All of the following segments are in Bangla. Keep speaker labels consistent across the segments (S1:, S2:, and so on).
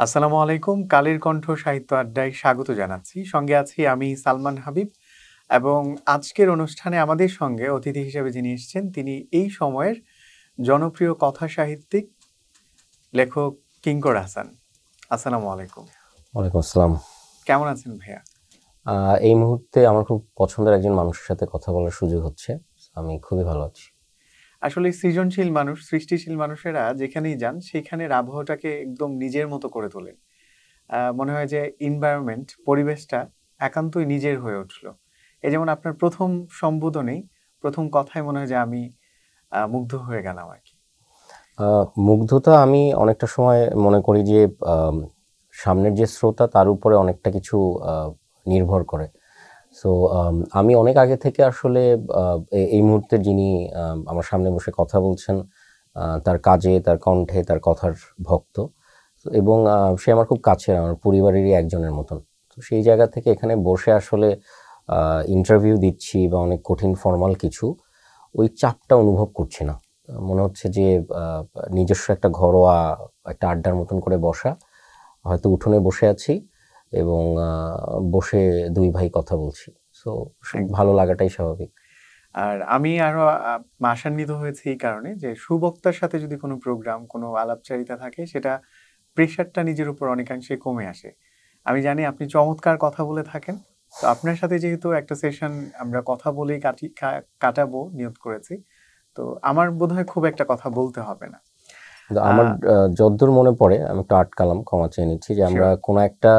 S1: আসসালামু আলাইকুম। কালের কণ্ঠ সাহিত্য আড্ডায় স্বাগত জানাচ্ছি। সঙ্গে আছি আমি সালমান হাবিব এবং আজকের অনুষ্ঠানে আমাদের সঙ্গে অতিথি হিসেবে যিনি এসেছেন তিনি এই সময়ের জনপ্রিয় কথা সাহিত্যিক লেখক কিঙ্কর হাসান। আসসালামু আলাইকুম।
S2: ওয়ালাইকুম আসসালাম।
S1: কেমন আছেন ভাইয়া?
S2: এই মুহূর্তে আমার খুব পছন্দের একজন মানুষের সাথে কথা বলার সুযোগ হচ্ছে। আমি খুবই ভালো আছি।
S1: আসলে সৃজনশীল মানুষ, সৃষ্টিশীল মানুষেরা যেখানেই যান সেখানের আবহাওয়াটাকে একদম নিজের মতো করে তোলেন। মনে হয় যে এনভায়রনমেন্ট, পরিবেশটা একান্তই নিজের হয়ে উঠল। এই যেমন আপনার প্রথম সম্বোধনেই, প্রথম কথায় মনে হয় যে আমি মুগ্ধ হয়ে গেলাম আরকি।
S2: মুগ্ধতা আমি অনেকটা সময় মনে করি যে সামনের যে শ্রোতা তার উপরে অনেকটা কিছু নির্ভর করে। সো আমি অনেক আগে থেকে আসলে এই মুহূর্তে যিনি আমার সামনে বসে কথা বলছেন, তার কাজে, তার কণ্ঠে, তার কথার ভক্ত এবং সে আমার খুব কাছের, আমার পরিবারেরই একজনের মতন। তো সেই জায়গা থেকে এখানে বসে আসলে ইন্টারভিউ দিচ্ছি বা অনেক কঠিন ফর্মাল কিছু, ওই চাপটা অনুভব করছি না। মনে হচ্ছে যে নিজস্ব একটা ঘরোয়া একটা আড্ডার মতন করে বসা, হয়তো উঠোনে বসে আছি এবং বসে দুই ভাই কথা বলছি। সো ভালো লাগাটাই স্বাভাবিক।
S1: আর আমি আরো আশান্বিত হয়েছি এই কারণে যে সুবক্তার সাথে যদি কোনো প্রোগ্রাম, কোনো আলাপচারিতা থাকে সেটা প্রেশারটা নিজের উপর অনেকাংশে কমে আসে। আমি জানি আপনি চমৎকার কথা বলে থাকেন। তো আপনার সাথে যেহেতু একটা সেশন আমরা কথা বলেই কাটাবো নিয়ত করেছি। তো আমার বোধহয় খুব একটা কথা বলতে হবে না।
S2: কিন্তু আমার যতদূর মনে পড়ে, আমি একটু আটকালাম, ক্ষমা চেয়ে নিচ্ছি, যে আমরা
S1: শিওর।
S2: কোনো একটা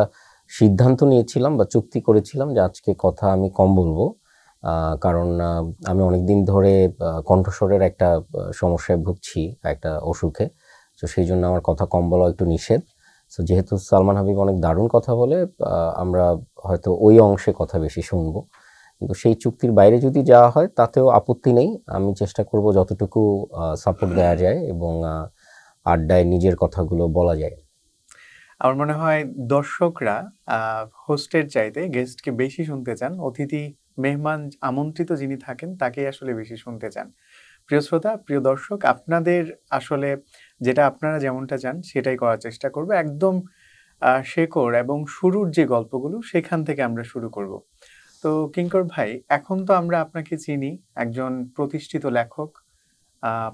S2: সিদ্ধান্ত নিয়েছিলাম বা চুক্তি করেছিলাম যে আজকে কথা আমি কম বলবো। কারণ আমি অনেকদিন ধরে কণ্ঠস্বরের একটা সমস্যায় ভুগছি, একটা অসুখে। তো সেই জন্য আমার কথা কম বলা একটু নিষেধ। সো যেহেতু সালমান হাবিব অনেক দারুণ কথা বলে, আমরা হয়তো ওই অংশে কথা বেশি শুনবো। কিন্তু সেই চুক্তির বাইরে যদি যাওয়া হয় তাতেও আপত্তি নেই। আমি চেষ্টা করব যতটুকু সাপোর্ট দেওয়া যায় এবং আড্ডায় নিজের কথাগুলো বলা যায়।
S1: আমার মনে হয় দর্শকরা হোস্টের চাইতে গেস্টকে বেশি শুনতে চান। অতিথি, মেহমান আমন্ত্রিত যিনি থাকেন তাকেই আসলে বেশি শুনতে চান। প্রিয় শ্রোতা, প্রিয় দর্শক, আপনাদের আসলে যেটা আপনারা যেমনটা চান সেটাই করার চেষ্টা করব। একদম শেকড় এবং শুরুর যে গল্পগুলো সেখান থেকে আমরা শুরু করব। তো কিঙ্কর ভাই, এখন তো আমরা আপনাকে চিনি একজন প্রতিষ্ঠিত লেখক,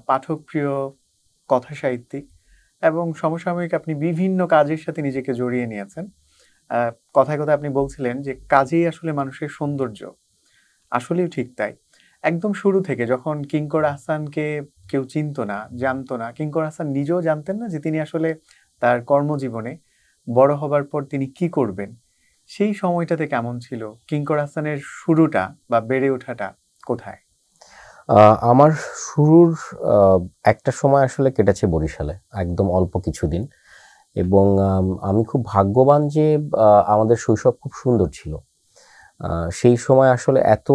S1: পাঠকপ্রিয় কথাসাহিত্যিক এবং সমসাময়িক আপনি বিভিন্ন কাজের সাথে নিজেকে জড়িয়ে নিয়েছেন। কথায় কথায় আপনি বলছিলেন যে কাজেই আসলে মানুষের সৌন্দর্য। আসলেও ঠিক তাই। একদম শুরু থেকে যখন কিঙ্কর আহসানকে কেউ চিনত না, জানতো না, কিঙ্কর আহসান নিজেও জানতেন না যে তিনি আসলে তার কর্মজীবনে বড় হবার পর তিনি কি করবেন। সেই সময়টাতে কেমন ছিল? কিঙ্কর আহসানের শুরুটা বা বেড়ে ওঠাটা কোথায়?
S2: আমার শুরুর একটা সময় আসলে কেটেছে বরিশালে, একদম অল্প কিছুদিন। এবং আমি খুব ভাগ্যবান যে আমাদের শৈশব খুব সুন্দর ছিল। সেই সময় আসলে এত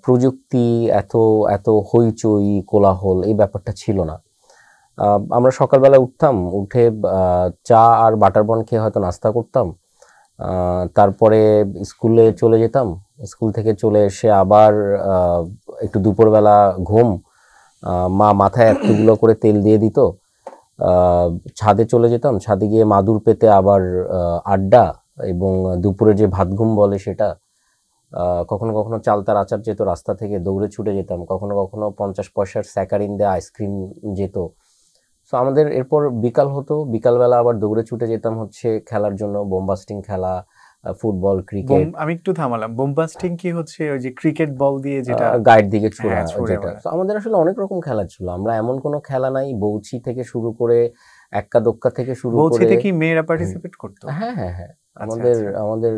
S2: প্রযুক্তি, এত এত হইচই, কোলাহল এই ব্যাপারটা ছিল না। আমরা সকালবেলা উঠতাম, উঠে চা আর বাটার বন খেয়ে হয়তো নাস্তা করতাম। তারপরে স্কুলে চলে যেতাম। স্কুল থেকে চলে এসে আবার একটু দুপুরবেলা ঘুম। মা মাথায় এতগুলো করে তেল দিয়ে দিত। ছাদে চলে যেতাম, ছাদে গিয়ে মাদুর পেতে আবার আড্ডা এবং দুপুরে যে ভাত ঘুম বলে সেটা। কখনো কখনো চালতার আচার যেত, রাস্তা থেকে দৌড়ে ছুটে যেতাম। কখনো কখনো 50 পয়সার স্যাকারিন দিয়ে আইসক্রিম যেত। তো আমাদের এরপর বিকাল হতো, বিকালবেলা আবার দৌড়ে ছুটে যেতাম হচ্ছে খেলার জন্য, বোমবাস্টিং খেলা, ফুটবল, ক্রিকেট।
S1: আমি একটু থামালাম। বোমবাস্টিং কি হচ্ছে ওই যে ক্রিকেট বল দিয়ে যেটা?
S2: গায়ের দিকে ছোড়া,
S1: হ্যাঁ, ছুঁড়ে
S2: যেটা।
S1: মারা।
S2: তো আমাদের আসলে অনেক রকম খেলা ছিল। আমরা এমন কোনো খেলা নাই, বউচি থেকে শুরু করে এক্কা দোক্কা থেকে শুরু করে।
S1: বলছিতে কি মেয়েরা পার্টিসিপেট করতো?
S2: হ্যাঁ, হ্যাঁ, হ্যাঁ।
S1: আচ্ছা,
S2: আমাদের
S1: আচ্ছা।
S2: আমাদের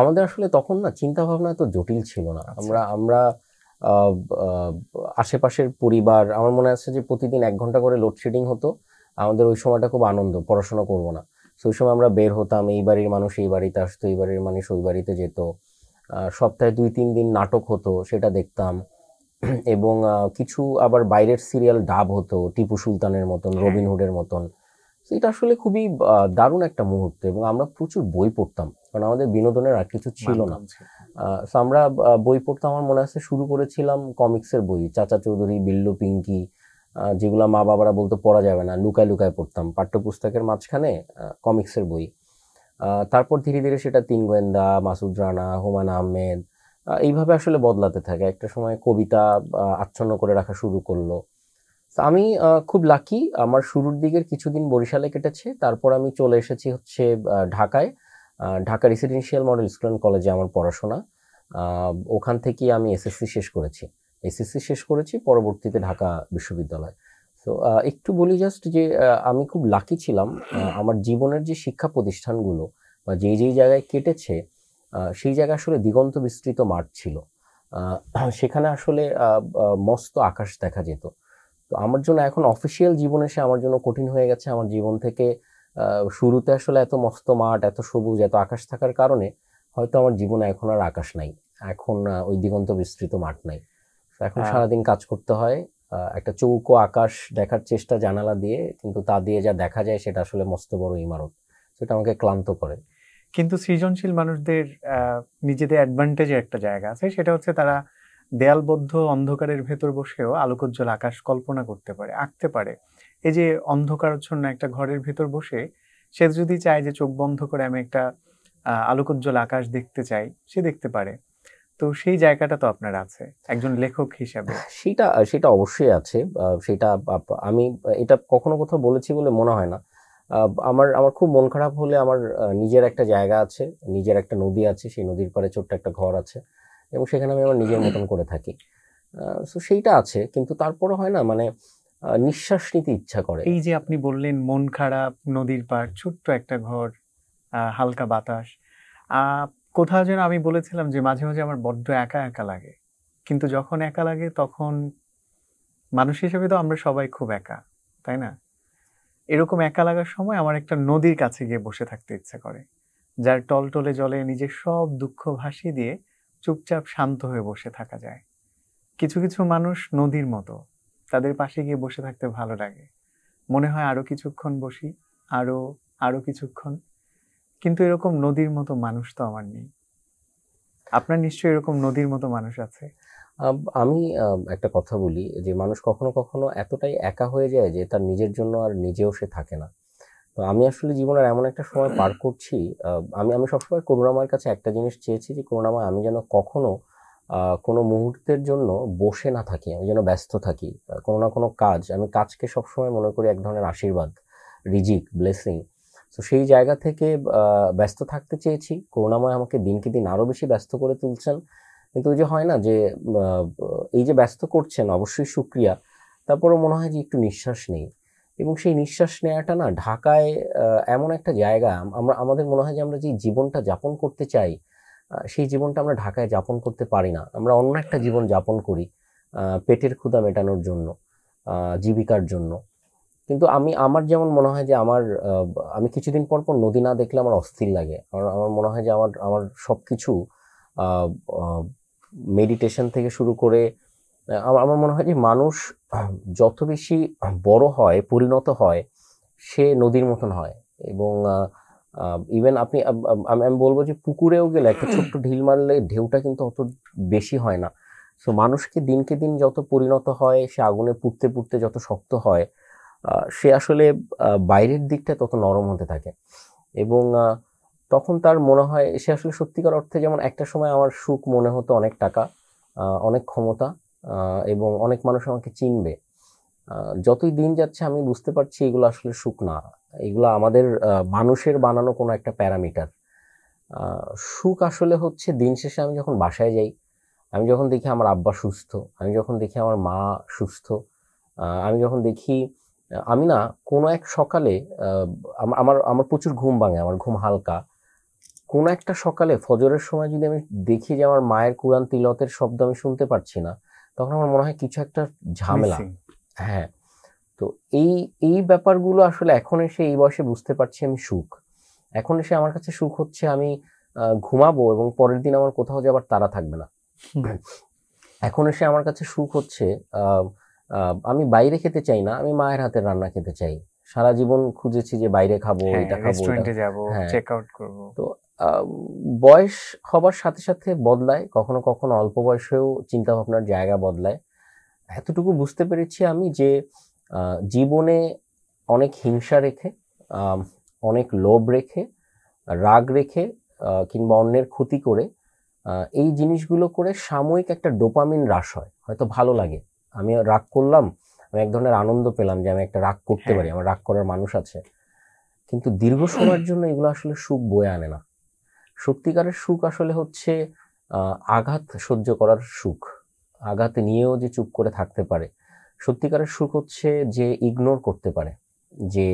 S2: আমাদের আসলে তখন না চিন্তা ভাবনা এত জটিল ছিল না।
S1: আচ্ছা।
S2: আমরা আহ, আহ, আশেপাশের পরিবার, আমার মনে আছে যে প্রতিদিন 1 ঘন্টা করে লোডশেডিং হতো। আমাদের ওই সময়টা খুব আনন্দ, পড়াশোনা করব না। তো ওই সময় আমরা বের হতাম, এই বাড়ির মানুষ এই বাড়িতে আসতো, এই বাড়ির মানুষ ওই বাড়িতে যেত। সপ্তাহে 2-3 দিন নাটক হতো, সেটা দেখতাম। এবং কিছু আবার বাইরের সিরিয়াল ডাব হতো, টিপু সুলতানের মতন,
S1: হ্যাঁ,
S2: রবিনহুডের মতন। তো এটা আসলে খুবই দারুণ একটা মুহূর্ত এবং আমরা প্রচুর বই পড়তাম, কারণ আমাদের বিনোদনের আর কিছু ছিল না।
S1: মাধ্যম ছিল।
S2: তো আমরা বই পড়তাম, আমার মনে আছে শুরু করেছিলাম কমিক্সের বই, চাচা চৌধুরী, বিল্লু পিঙ্কি, যেগুলো মা বাবারা বলতো পড়া যাবে না, লুকায় লুকায় পড়তাম পাঠ্যপুস্তকের মাঝখানে, কমিক্সের বই। তারপর ধীরে ধীরে সেটা তিন গোয়েন্দা, মাসুদ রানা, হুমায়ুন আহমেদ, এইভাবে আসলে বদলাতে থাকে। একটা সময় কবিতা আচ্ছন্ন করে রাখা শুরু করলো। তো আমি খুব লাকি, আমার শুরুর দিকের কিছুদিন বরিশালে কেটেছে, তারপর আমি চলে এসেছি হচ্ছে ঢাকায়। Dhaka residential model school and কলেজে আমার পড়াশোনা। ওখান থেকেই আমি এসএসসি শেষ করেছি। পরবর্তীতে ঢাকা বিশ্ববিদ্যালয়। তো একটু বলি জাস্ট যে আমি খুব লাকি ছিলাম। আমার জীবনের যে শিক্ষা প্রতিষ্ঠানগুলো বা যেই যেই জায়গায় কেটেছে, সেই জায়গায় আসলে দিগন্ত বিস্তৃত মাঠ ছিল। সেখানে আসলে মস্ত আকাশ দেখা যেত। তো আমার জন্য এখন অফিসিয়াল জীবন এসে আমার জন্য কঠিন হয়ে গেছে। আমার জীবন থেকে শুরুতে আসলে এত মস্ত মাঠ, এত সবুজ, এত আকাশ থাকার কারণে হয়তো আমার জীবনে এখন আর আকাশ নাই, এখন ওই দিগন্ত বিস্তৃত মাঠ নাই। এখন সারাদিন কাজ করতে হয়, একটা চৌকো আকাশ দেখার চেষ্টা জানালা দিয়ে, কিন্তু তা দিয়ে যা দেখা যায় সেটা আসলে মস্ত বড় ইমারত। সেটা আমাকে ক্লান্ত করে।
S1: কিন্তু সৃজনশীল মানুষদের নিজেদের অ্যাডভান্টেজের একটা জায়গা আছে, সেটা হচ্ছে তারা দেয়ালবদ্ধ অন্ধকারের ভেতর বসেও আলোকোজ্জ্বল আকাশ কল্পনা করতে পারে, আঁকতে পারে। এই যে অন্ধকারাচ্ছন্ন একটা ঘরের ভেতর বসে সে যদি চায় যে চোখ বন্ধ করে আমি একটা আলোকোজ্জ্বল আকাশ দেখতে চাই, সে দেখতে পারে। তো সেই জায়গাটা তো আপনার আছে একজন লেখক হিসাবে।
S2: সেটা সেটা অবশ্যই আছে। সেটা আমি এটা কখনো কোথাও বলেছি বলে মনে হয় না। আমার আমার খুব মন খারাপ হলে আমার নিজের একটা জায়গা আছে, নিজের একটা নদী আছে, সেই নদীর পাড়ে ছোট্ট একটা ঘর আছে এবং সেখানে আমি আমার নিজের মতন করে থাকি। সো সেইটা আছে, কিন্তু তারপরে হয় না, মানে নিঃশ্বাস নিতে ইচ্ছা করে।
S1: এই যে আপনি বললেন মন খারাপ, নদীর পাড়, ছোট্ট একটা ঘর, হালকা বাতাস, কোথাও যেন আমি বলেছিলাম যে মাঝে মাঝে আমার বড্ড একা একা লাগে। কিন্তু যখন একা লাগে তখন মানুষ হিসেবে তো আমরা সবাই খুব একা, তাই না? এরকম একা লাগার সময় আমার একটা নদীর কাছে গিয়ে বসে থাকতে ইচ্ছা করে, যার টলটলে জলে নিজের সব দুঃখ ভাসিয়ে দিয়ে চুপচাপ শান্ত হয়ে বসে থাকা যায়। কিছু কিছু মানুষ নদীর মতো, তাদের পাশে গিয়ে বসে থাকতে ভালো লাগে। মনে হয় আরো কিছুক্ষণ বসি, আরো আরো কিছুক্ষণ। কিন্তু এরকম নদীর মতো মানুষ তো আমার নেই। আপনার নিশ্চয়ই এরকম নদীর মতো মানুষ আছে।
S2: আমি একটা কথা বলি যে মানুষ কখনো কখনো এতটাই একা হয়ে যায় যে তার নিজের জন্য আর নিজেও সে থাকে না। তো আমি আসলে জীবনের এমন একটা সময় পার করছি, আমি আমি সবসময় করুণাময়ের কাছে একটা জিনিস চেয়েছি যে করুণাময়, আমি যেন কখনো কোনো মুহূর্তের জন্য বসে না থাকি, আমি যেন ব্যস্ত থাকি। কোনো না কোনো কাজ, আমি কাজকে সবসময় মনে করি এক ধরনের আশীর্বাদ, রিজিক, ব্লেসিং। তো সেই জায়গা থেকে ব্যস্ত থাকতে চেয়েছি। করুণাময় আমাকে দিনকে দিন আরো বেশি ব্যস্ত করে তুলছেন। কিন্তু ওই যে হয় না যে এই যে ব্যস্ত করছেন, অবশ্যই সুক্রিয়া, তারপরে মনে হয় যে একটু নিঃশ্বাস নেই। এবং সেই নিঃশ্বাস নেওয়াটা না, ঢাকায় এমন একটা জায়গা, আমরা আমাদের মনে হয় যে আমরা যে জীবনটা যাপন করতে চাই, সেই জীবনটা আমরা ঢাকায় যাপন করতে পারি না। আমরা অন্য একটা জীবন যাপন করি পেটের ক্ষুধা মেটানোর জন্য, জীবিকার জন্য। কিন্তু আমার যেমন মনে হয় যে আমি কিছুদিন পর পর নদী না দেখলে আমার অস্থির লাগে। আমার আমার মনে হয় যে আমার আমার সবকিছু, মেডিটেশন থেকে শুরু করে, আমার আমার মনে হয় যে মানুষ যত বেশি বড় হয়, পরিণত হয়, সে নদীর মতন হয়। এবং ইভেন আপনি আমি বলবো যে পুকুরেও গেলে একটা ছোট্ট ঢিল মারলে ঢেউটা কিন্তু অত বেশি হয় না। সো মানুষকে দিনকে দিন যত পরিণত হয়, সে আগুনে পুড়তে পুড়তে যত শক্ত হয়, সে আসলে বাইরের দিকটা তত নরম হতে থাকে। এবং তখন তার মনে হয় সে আসলে সত্যিকার অর্থে, যেমন একটা সময় আমার সুখ মনে হতো অনেক টাকা, অনেক ক্ষমতা, এবং অনেক মানুষ আমাকে চিনবে। যতই দিন যাচ্ছে আমি বুঝতে পারছি এগুলো আসলে সুখ না, এগুলো আমাদের মানুষের বানানো কোনো একটা প্যারামিটার। সুখ আসলে হচ্ছে দিন শেষে আমি যখন বাসায় যাই, আমি যখন দেখি আমার আব্বা সুস্থ, আমি যখন দেখি আমার মা সুস্থ, আমি যখন দেখি, আমি না কোনো এক সকালে, আমার আমার প্রচুর ঘুম ভাঙে, আমার ঘুম হালকা, কোনো একটা সকালে ফজরের সময় যদি আমি দেখি যে আমার মায়ের কুরআন তিলাওয়াতের শব্দ আমি শুনতে পারছি না, তখন আমার মনে হয় কিছু একটা ঝামেলা। হ্যাঁ, তো এই এই ব্যাপারগুলো আসলে এখন এসে এই বয়সে বুঝতে পারছি আমি সুখ। এখন এসে আমার কাছে সুখ হচ্ছে আমি ঘুমাবো এবং পরের দিন আমার কোথাও যাবার তাড়া থাকবে না। এখন এসে আমার কাছে সুখ হচ্ছে আমি বাইরে খেতে চাই না, আমি মায়ের হাতের রান্না খেতে চাই। সারা জীবন খুঁজেছি যে বাইরে খাবো, এটা খাবো,
S1: রেস্টুরেন্টে যাবো, চেক আউট করব।
S2: তো বয়স হবার সাথে সাথে বদলায়, কখনো কখনো অল্প বয়সেও চিন্তা ভাবনার জায়গা বদলায়। এতটুকু বুঝতে পেরেছি আমি যে জীবনে অনেক হিংসা রেখে, অনেক লোভ রেখে, রাগ রেখে, কিংবা অন্যের ক্ষতি করে, এই জিনিসগুলো করে সাময়িক একটা ডোপামিন হ্রাস হয়, হয়তো ভালো লাগে, আমি রাগ করলাম, আমি এক ধরনের আনন্দ পেলাম যে আমি একটা রাগ করতে পারি, আমার রাগ করার মানুষ আছে, কিন্তু দীর্ঘ সময়ের জন্য এগুলো আসলে সুখ বয়ে আনে না। সত্যিকারের সুখ আসলে হচ্ছে আঘাত সহ্য করার সুখ, আঘাত নিয়েও যে চুপ করে থাকতে পারে। সত্যিকারের সুখ হচ্ছে যে ইগনোর করতে পারে, যে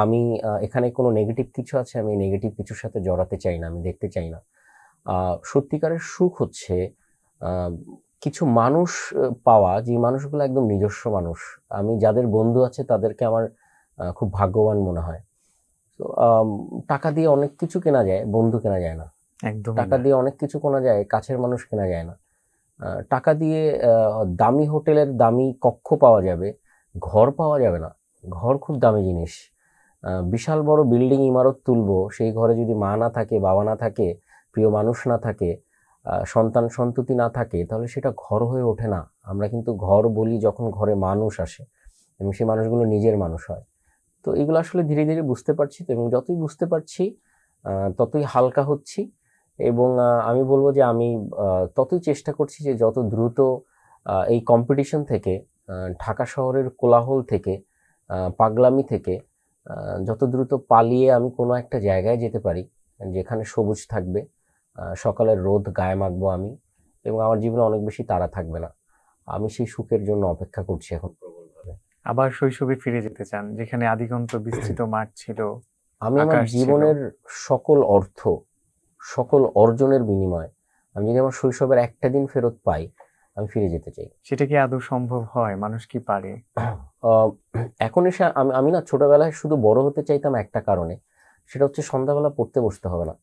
S2: আমি এখানে কোনো নেগেটিভ কিছু আছে, আমি নেগেটিভ কিছুর সাথে জড়াতে চাই না, আমি দেখতে চাই না। সত্যিকারের সুখ হচ্ছে কিছু মানুষ পাওয়া, যে মানুষগুলো একদম নিজস্ব মানুষ। আমি যাদের বন্ধু আছে তাদেরকে আমার খুব ভাগ্যবান মনে হয়। তো টাকা দিয়ে অনেক কিছু কেনা যায়, বন্ধু কেনা যায় না।
S1: একদম
S2: টাকা দিয়ে অনেক কিছু কেনা যায়, কাছের মানুষ কেনা যায় না। টাকা দিয়ে দামি হোটেলের দামি কক্ষ পাওয়া যাবে, ঘর পাওয়া যাবে না। ঘর খুব দামি জিনিস। বিশাল বড় বিল্ডিং ইমারত তুলবো, সেই ঘরে যদি মা না থাকে, বাবা না থাকে, প্রিয় মানুষ না থাকে, সন্তান সন্ততি না থাকে, তাহলে সেটা ঘর হয়ে ওঠে না। আমরা কিন্তু ঘর বলি যখন ঘরে মানুষ আসে এবং সেই মানুষগুলো নিজের মানুষ হয়। তো এগুলো আসলে ধীরে ধীরে বুঝতে পারছি, এবং যতই বুঝতে পারছি ততই হালকা হচ্ছি। এবং আমি বলবো যে আমি ততই চেষ্টা করছি যে যত দ্রুত এই কম্পিটিশন থেকে, ঢাকা শহরের কোলাহল থেকে, পাগলামি থেকে যত দ্রুত পালিয়ে আমি কোনো একটা জায়গায় যেতে পারি যেখানে সবুজ থাকবে, সকালের রোদ গায়ে মাখবো আমি, এবং আমার জীবনে অনেক বেশি তাড়া থাকবে না। আমি সেই সুখের জন্য অপেক্ষা করছি এখন প্রবলভাবে।
S1: আবার শৈশবে ফিরে যেতে চান, যেখানে আদিগন্ত বিস্তৃত মাঠ ছিল,
S2: আমি আমার
S1: আকাশ ছিল।
S2: জীবনের সকল অর্থ, সকল অর্জনের বিনিময়ে আমি যদি আমার শৈশবের একটা দিন ফেরত পাই, আমি ফিরে যেতে চাই।
S1: সেটা কি আদৌ সম্ভব হয়? মানুষ কি পারে?
S2: এখন এসে আমি না ছোটবেলায় শুধু বড় হতে চাইতাম একটা কারণে, সেটা হচ্ছে সন্ধ্যাবেলা পড়তে বসতে হবে না।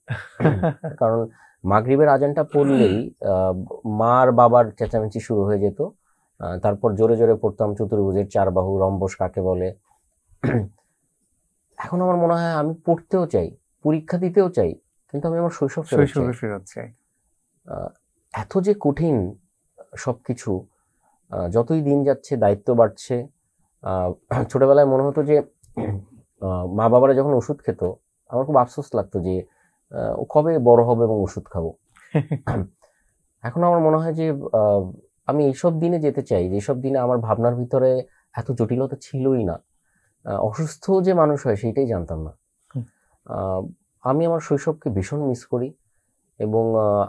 S2: কারণ মাগরিবের আজানটা পড়লেই মার বাবার চেঁচামেচি শুরু হয়ে যেত। তারপর জোরে জোরে পড়তাম চতুর্ভুজের চার বাহু, রম্বস কাকে বলে। এখন আমার মনে হয় আমি পড়তেও চাই, পরীক্ষা দিতেও চাই, কিন্তু আমি আমার শৈশবে
S1: ফেরত চাই।
S2: এত যে কঠিন সবকিছু, যতই দিন যাচ্ছে দায়িত্ব বাড়ছে। ছোটবেলায় মনে হতো যে মা বাবারা যখন ওষুধ খেত, আমার খুব আফসোস লাগতো যে ও কবে বড় হবে এবং ওষুধ খাবো। এখন আমার মনে হয় যে আমি এইসব দিনে যেতে চাই, যেসব দিনে আমার ভাবনার ভিতরে এত জটিলতা ছিলই না। অসুস্থ যে মানুষ হয় সেইটাই জানতাম না। আমি আমার শৈশবকে ভীষণ মিস করি, এবং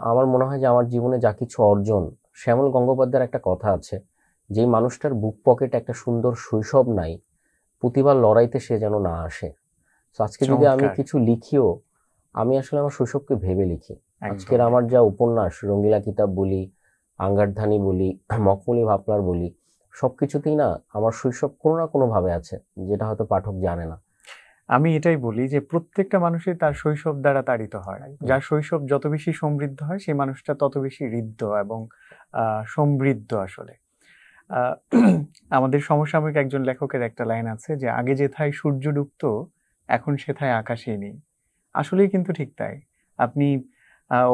S2: আমার মনে হয় যে আমার জীবনে যা কিছু অর্জন, শ্যামল গঙ্গোপাধ্যায়ের একটা কথা আছে, যে মানুষটার বুক পকেটে একটা সুন্দর শৈশব নাই, প্রতিবার লড়াইতে সে যেন না আসে। তো আজকে যদি আমি কিছু লিখিও, আমি আসলে আমার শৈশবকে ভেবে লিখি। আজকের আমার যা উপন্যাস, রঙ্গিলা কিতাব বলি, আঙ্গারধানী বলি, মখমলি ভাবনার বলি, সবকিছুতেই না আমার শৈশব কোনো না কোনো ভাবে আছে, যেটা হয়তো পাঠক জানে না।
S1: আমি এটাই বলি যে প্রত্যেকটা মানুষই তার শৈশব দ্বারা তাড়িত হয়। যার শৈশব যত বেশি সমৃদ্ধ হয়, সেই মানুষটা তত বেশি ঋদ্ধ এবং সমৃদ্ধ। আসলে আমাদের সমসাময়িক একজন লেখকের একটা লাইন আছে যে, আগে যেথায় সূর্য ডুবতো, এখন সেথায় আকাশেই নেই। আসলেই কিন্তু ঠিক তাই। আপনি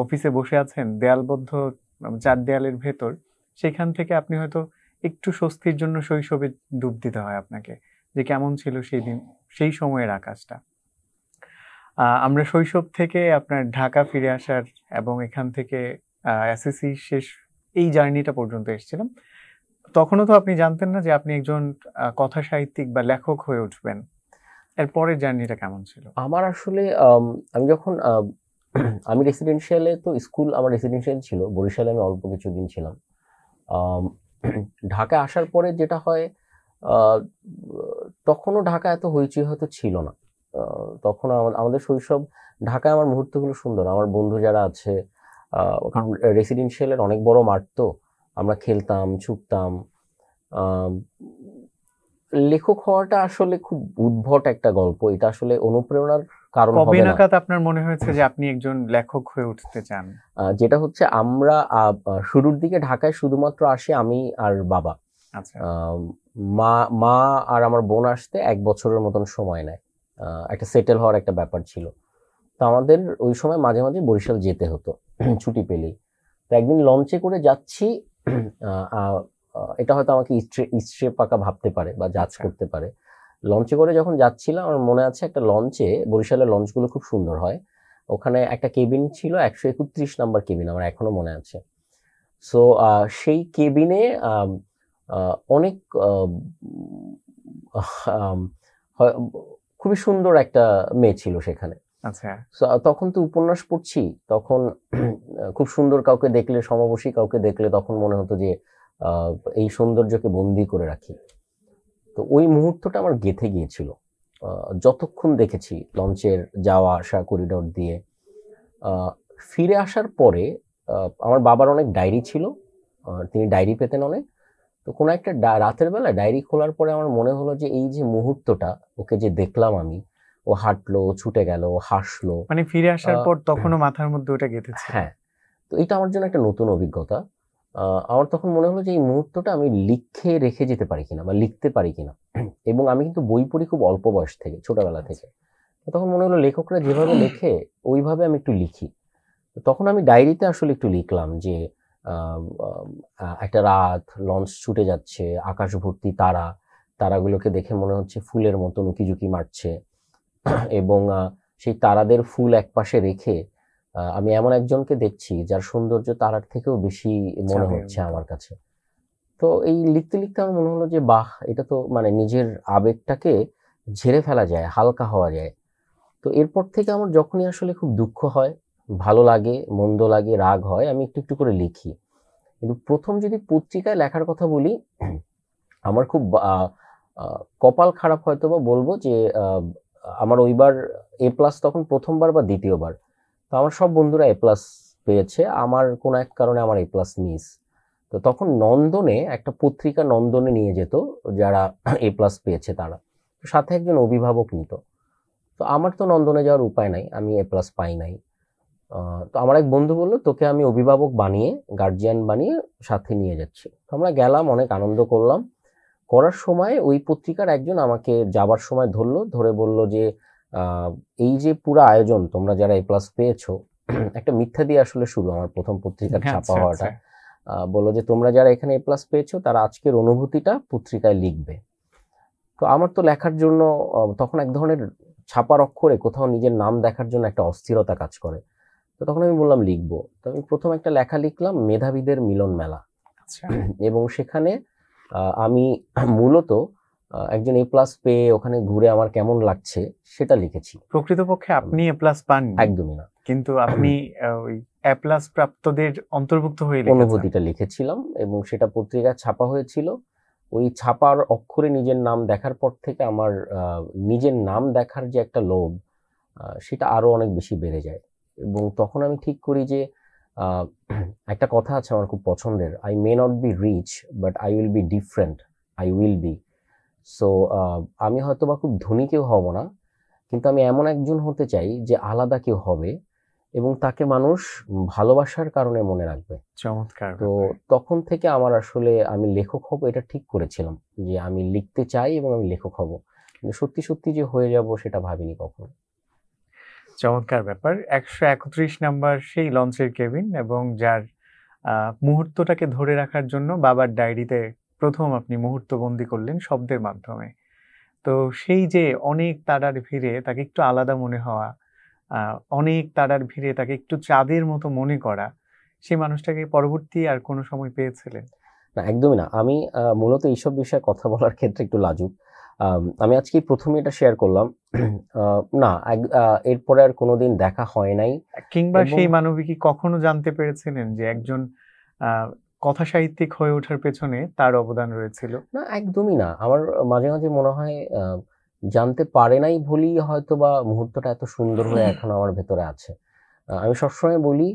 S1: অফিসে বসে আছেন, দেয়ালবদ্ধ চার দেয়ালের ভেতর, সেখান থেকে আপনি হয়তো একটু স্বস্তির জন্য শৈশবে ডুব দিতে হয় আপনাকে, যে কেমন ছিল সেই দিন, সেই সময়ের আকাশটা। আমরা শৈশব থেকে আপনার ঢাকা ফিরে আসার এবং এখান থেকে এসএসসি শেষ এই জার্নিটা পর্যন্ত এসেছিলাম। তখনও তো আপনি জানতেন না যে আপনি একজন কথা সাহিত্যিক বা লেখক হয়ে উঠবেন। এর পরের জার্নিটা কেমন ছিল?
S2: আমার আসলে আমি যখন আমি রেসিডেন্সিয়ালে, তো স্কুল আমার রেসিডেন্সিয়াল ছিল, বরিশালে আমি অল্প কিছুদিন ছিলাম। ঢাকা আসার পরে যেটা হয়, তখনও ঢাকা এত হইচই হয়তো ছিল না। তখন আমাদের শৈশব ঢাকায়, আমার মুহূর্তগুলো সুন্দর। আমার বন্ধু যারা আছে, কারণ রেসিডেন্সিয়ালের অনেক বড় মাঠ, তো আমরা খেলতাম, ছুটতাম। লেখক হওয়াটা আসলে খুব উদ্ভট একটা গল্প, এটা আসলে অনুপ্রেরণার কারণ হবে না।
S1: কবে নাগাদ আপনার মনে হয়েছে যে আপনি একজন লেখক হয়ে উঠতে চান?
S2: যেটা হচ্ছে, আমরা শুরুর দিকে ঢাকায় শুধুমাত্র আসি আমি আর বাবা।
S1: আচ্ছা।
S2: মা আর আমার বোন আসতে 1 বছরের মতন সময় নেয়। একটা সেটেল হওয়ার একটা ব্যাপার ছিল। তো আমাদের ওই সময় মাঝে মাঝে বরিশাল যেতে হতো ছুটি পেলেই। তো একদিন লঞ্চে করে যাচ্ছি, এটা হয়তো আমাকে ইস্ট্রে পাকা ভাবতে পারে বা জাজ
S1: আচ্ছা।
S2: করতে পারে। লঞ্চে করে যখন যাচ্ছিলাম আমার মনে আছে একটা লঞ্চে, বরিশালের লঞ্চগুলো খুব সুন্দর হয়, ওখানে একটা কেবিন ছিল 131 নাম্বার কেবিন, আমার এখনো মনে আছে। সো সেই কেবিনে অনেক আম, হয়- খুবই সুন্দর একটা মেয়ে ছিল সেখানে।
S1: আচ্ছা।
S2: So, তখন তো উপন্যাস পড়ছি, তখন খুব সুন্দর কাউকে দেখলে, সমবয়সী কাউকে দেখলে তখন মনে হতো যে আহ, এই সৌন্দর্যকে বন্দি করে রাখি। তো ওই মুহূর্তটা আমার গেঁথে গিয়েছিল। যতক্ষণ দেখেছি লঞ্চের যাওয়া আসা করিডোর দিয়ে। আহ, ফিরে আসার পরে আমার বাবার অনেক ডায়েরি ছিল, তিনি ডায়েরি পেতেন অনেক। তো কোনো একটা রাতের বেলা ডায়েরি খোলার পরে আমার মনে হলো যে এই যে মুহূর্তটা, ওকে যে দেখলাম আমি, ও হাঁটলো, ও ছুটে গেল, ও হাসলো।
S1: মানে ফিরে আসার
S2: আহ,
S1: পর তখনও মাথার মধ্যে ওটা গেঁথেছিল।
S2: হ্যাঁ, তো এটা আমার জন্য একটা নতুন অভিজ্ঞতা। আমার তখন মনে হলো যে এই মুহূর্তটা আমি লিখে রেখে যেতে পারি কিনা বা লিখতে পারি কিনা। এবং আমি কিন্তু বই পড়ি খুব অল্প বয়স থেকে, ছোটবেলা থেকে। তো তখন মনে হলো লেখকরা যেভাবে লেখে ওইভাবে আমি একটু লিখি। তো তখন আমি ডায়েরিতে আসলে একটু লিখলাম যে আহ, একটা রাত, লঞ্চ ছুটে যাচ্ছে, আকাশ ভর্তি তারা, তারাগুলোকে দেখে মনে হচ্ছে ফুলের মতন উকিঝুঁকি মারছে। এবং সেই তারাদের ফুল একপাশে রেখে আমি এমন একজনকে দেখছি যার সৌন্দর্য তারার থেকেও বেশি মনে
S1: চাঁদের
S2: হচ্ছে
S1: মতো।
S2: আমার কাছে। তো এই লিখতে লিখতে আমার মনে হলো যে বাহ, এটা তো মানে নিজের আবেগটাকে ঝেড়ে ফেলা যায়, হালকা হওয়া যায়। তো এরপর থেকে আমার যখনই আসলে খুব দুঃখ হয়, ভালো লাগে, মন্দ লাগে, রাগ হয়, আমি একটু একটু করে লিখি। কিন্তু প্রথম যদি পত্রিকায় লেখার কথা বলি, আমার খুব কপাল খারাপ হয়তো বা বলবো যে আমার ওইবার এ প্লাস তখন প্রথমবার বা দ্বিতীয়বার। তো আমার সব বন্ধুরা এ প্লাস পেয়েছে, আমার কোনো এক কারণে আমার এ প্লাস মিস। তো তখন নন্দনে একটা পত্রিকা নন্দনে নিয়ে যেত যারা এ প্লাস পেয়েছে তারা, তো সাথে একজন অভিভাবক নিত। তো আমার তো নন্দনে যাওয়ার উপায় নাই, আমি এ প্লাস পাই নাই। তো আমার এক বন্ধু বললো তোকে আমি অভিভাবক বানিয়ে, গার্জিয়ান বানিয়ে সাথে নিয়ে যাচ্ছি। তো আমরা গেলাম, অনেক আনন্দ করলাম। করার সময় ওই পত্রিকার একজন আমাকে যাবার সময় ধরলো, ধরে বলল যে এই যে পুরো আয়োজন, তোমরা যারা এ প্লাস পেয়েছো, একটা মিথ্যা দিয়ে আসলে শুরু আমার প্রথম পত্রিকার ছাপা
S1: আচ্ছা,
S2: হওয়াটা।
S1: আচ্ছা।
S2: বললো যে তোমরা যারা এখানে এ প্লাস পেয়েছো তারা আজকের অনুভূতিটা পত্রিকায় লিখবে। তো আমার তো লেখার জন্য তখন এক ধরনের ছাপার অক্ষরে কোথাও নিজের নাম দেখার জন্য একটা অস্থিরতা কাজ করে। তো তখন আমি বললাম লিখবো। তো আমি প্রথম একটা লেখা লিখলাম, মেধাবীদের মিলন মেলা।
S1: আচ্ছা।
S2: এবং সেখানে আমি মূলত একজন এ প্লাস পেয়ে ওখানে ঘুরে আমার কেমন লাগছে সেটা লিখেছি।
S1: প্রকৃতপক্ষে আপনি এ প্লাস পাননি,
S2: একদমই না।
S1: কিন্তু আপনি ওই এ প্লাস প্রাপ্তদের অন্তর্ভুক্ত হয়ে লিখেছেন।
S2: অনুভূতিটা লিখেছিলাম এবং সেটা পত্রিকায় ছাপা হয়েছিল। ওই ছাপার অক্ষরে নিজের নাম দেখার পর থেকে আমার নিজের নাম দেখার যে একটা লোভ, সেটা আরো অনেক বেশি বেড়ে যায়। এবং তখন আমি ঠিক করি যে আহ, একটা কথা আছে আমার খুব পছন্দের, I may not be rich but I will be different, I will be. So আমি হয়তো বা খুব ধনী কেউ হব না, কিন্তু আমি এমন একজন হতে চাই যে আলাদা কেউ হবে এবং তাকে মানুষ ভালোবাসার কারণে মনে রাখবে।
S1: চমৎকার
S2: তো
S1: ব্যাপার।
S2: তখন থেকে আমার আসলে আমি লেখক হব এটা ঠিক করেছিলাম, যে আমি লিখতে চাই এবং আমি লেখক হব। কিন্তু সত্যি সত্যি যে হয়ে যাব সেটা ভাবিনি কখনো।
S1: চমৎকার ব্যাপার। 131 নাম্বার সেই লঞ্চের কেবিন, এবং যার মুহূর্তটাকে ধরে রাখার জন্য বাবার ডায়েরিতে প্রথম আপনি মুহূর্তবন্দি করলেন শব্দের মাধ্যমে। তো সেই যে অনেক তারার ভিড়ে তাকে একটু আলাদা মনে হওয়া, অনেক তারার ভিড়ে তাকে একটু চাঁদের মতো মনে করা, সেই মানুষটাকে পরবর্তী আর কোনো সময় পেয়েছিলেন?
S2: না, একদমই না। আমি মূলত এইসব বিষয়ে কথা বলার ক্ষেত্রে একটু লাজুক। আমি আজকেই প্রথমে এটা শেয়ার করলাম। না, এরপরে আর কোনোদিন দেখা হয় নাই।
S1: কিংবা
S2: এবং
S1: সেই মানবী কি কখনো জানতে পেরেছিলেন যে একজন কথাসাহিত্যিক হয়ে ওঠার পেছনে তার অবদান রয়েছিল?
S2: না, একদমই না। আমার মাঝে মাঝে মনে হয় জানতে পারে নাই বলেই হয়তো বা মুহূর্তটা এত সুন্দর হয়ে এখন আমার ভেতরে আছে। আমি সবসময় বলি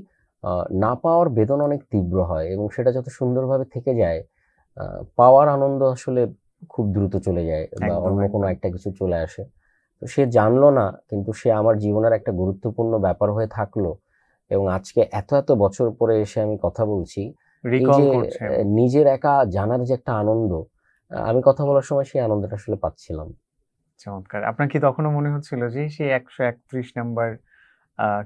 S2: না পাওয়ার বেদনা অনেক তীব্র হয় এবং সেটা যত সুন্দরভাবে থেকে যায়, পাওয়ার আনন্দ আসলে খুব দ্রুত চলে যায় বা
S1: একদম,
S2: অন্য কোনো
S1: একদম।
S2: একটা কিছু চলে আসে। তো সে জানলো না, কিন্তু সে আমার জীবনের একটা গুরুত্বপূর্ণ ব্যাপার হয়ে থাকলো। এবং আজকে এত এত বছর পরে এসে আমি কথা বলছি, এই
S1: রিকল
S2: যে
S1: করছেন।
S2: নিজের একা জানার যে একটা আনন্দ, আমি কথা বলার সময় সেই আনন্দটা আসলে পাচ্ছিলাম।
S1: চমৎকার। আপনার কি তখনো মনে হচ্ছিল যে সেই 131 নাম্বার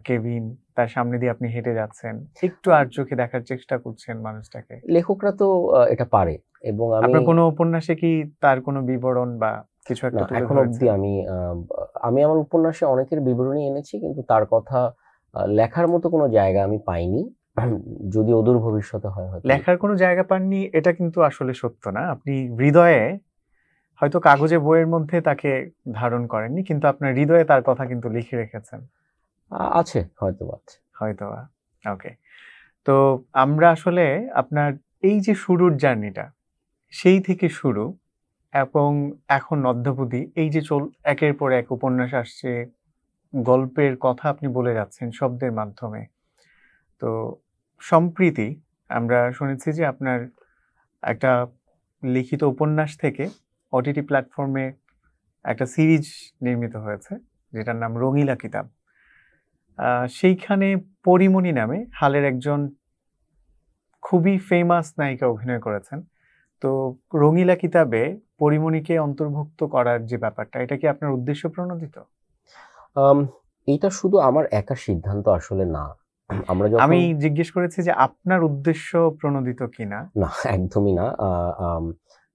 S1: কেভিন, তার সামনে দিয়ে আপনি হেঁটে যাচ্ছেন, একটু আর চোখে দেখার চেষ্টা করছেন মানুষটাকে।
S2: লেখকরা তো এটা পারে, এবং আমি
S1: আপনার কোনো উপন্যাসে কি তার কোনো বিবরণ বা কিছু একটা
S2: না,
S1: তুলে
S2: এখন অবধি
S1: ধরেছেন?
S2: আমি আমার উপন্যাসে অনেকের বিবরণী এনেছি, কিন্তু তার কথা লেখার মতো কোনো জায়গা আমি পাইনি। যদি অদূর ভবিষ্যতে হয় হয়তো।
S1: লেখার কোনো জায়গা পাননি, এটা কিন্তু আসলে সত্য না। আপনি হৃদয়ে, হয়তো কাগজে বইয়ের মধ্যে তাকে ধারণ করেননি, কিন্তু আপনার হৃদয়ে তার কথা কিন্তু লিখে রেখেছেন।
S2: আছে, হয়তো আছে।
S1: হয়তোবা। ওকে। তো আমরা আসলে আপনার এই যে শুরুর জার্নিটা, সেই থেকে শুরু এবং এখন অদ্যাবধি এই যে একের পর এক উপন্যাস আসছে, গল্পের কথা আপনি বলে যাচ্ছেন শব্দের মাধ্যমে। তো সম্প্রীতি আমরা শুনেছি যে আপনার একটা লিখিত উপন্যাস থেকে ওটিটি প্ল্যাটফর্মে একটা সিরিজ নির্মিত হয়েছে, যেটার নাম রঙিলা কিতাব। সেইখানে পরীমণি নামে হালের একজন খুবই ফেমাস নায়িকা অভিনয় করেছেন। তো রঙিলা কিতাবে পরীমণিকে অন্তর্ভুক্ত করার যে ব্যাপারটা, এটা কি আপনার উদ্দেশ্য প্রণোদিত?
S2: আম, এটা শুধু আমার একা সিদ্ধান্ত আসলে না। আমরা
S1: আমি
S2: যখন
S1: জিজ্ঞেস করেছি যে আপনার উদ্দেশ্য প্রণোদিত কিনা।
S2: না, একদমই না।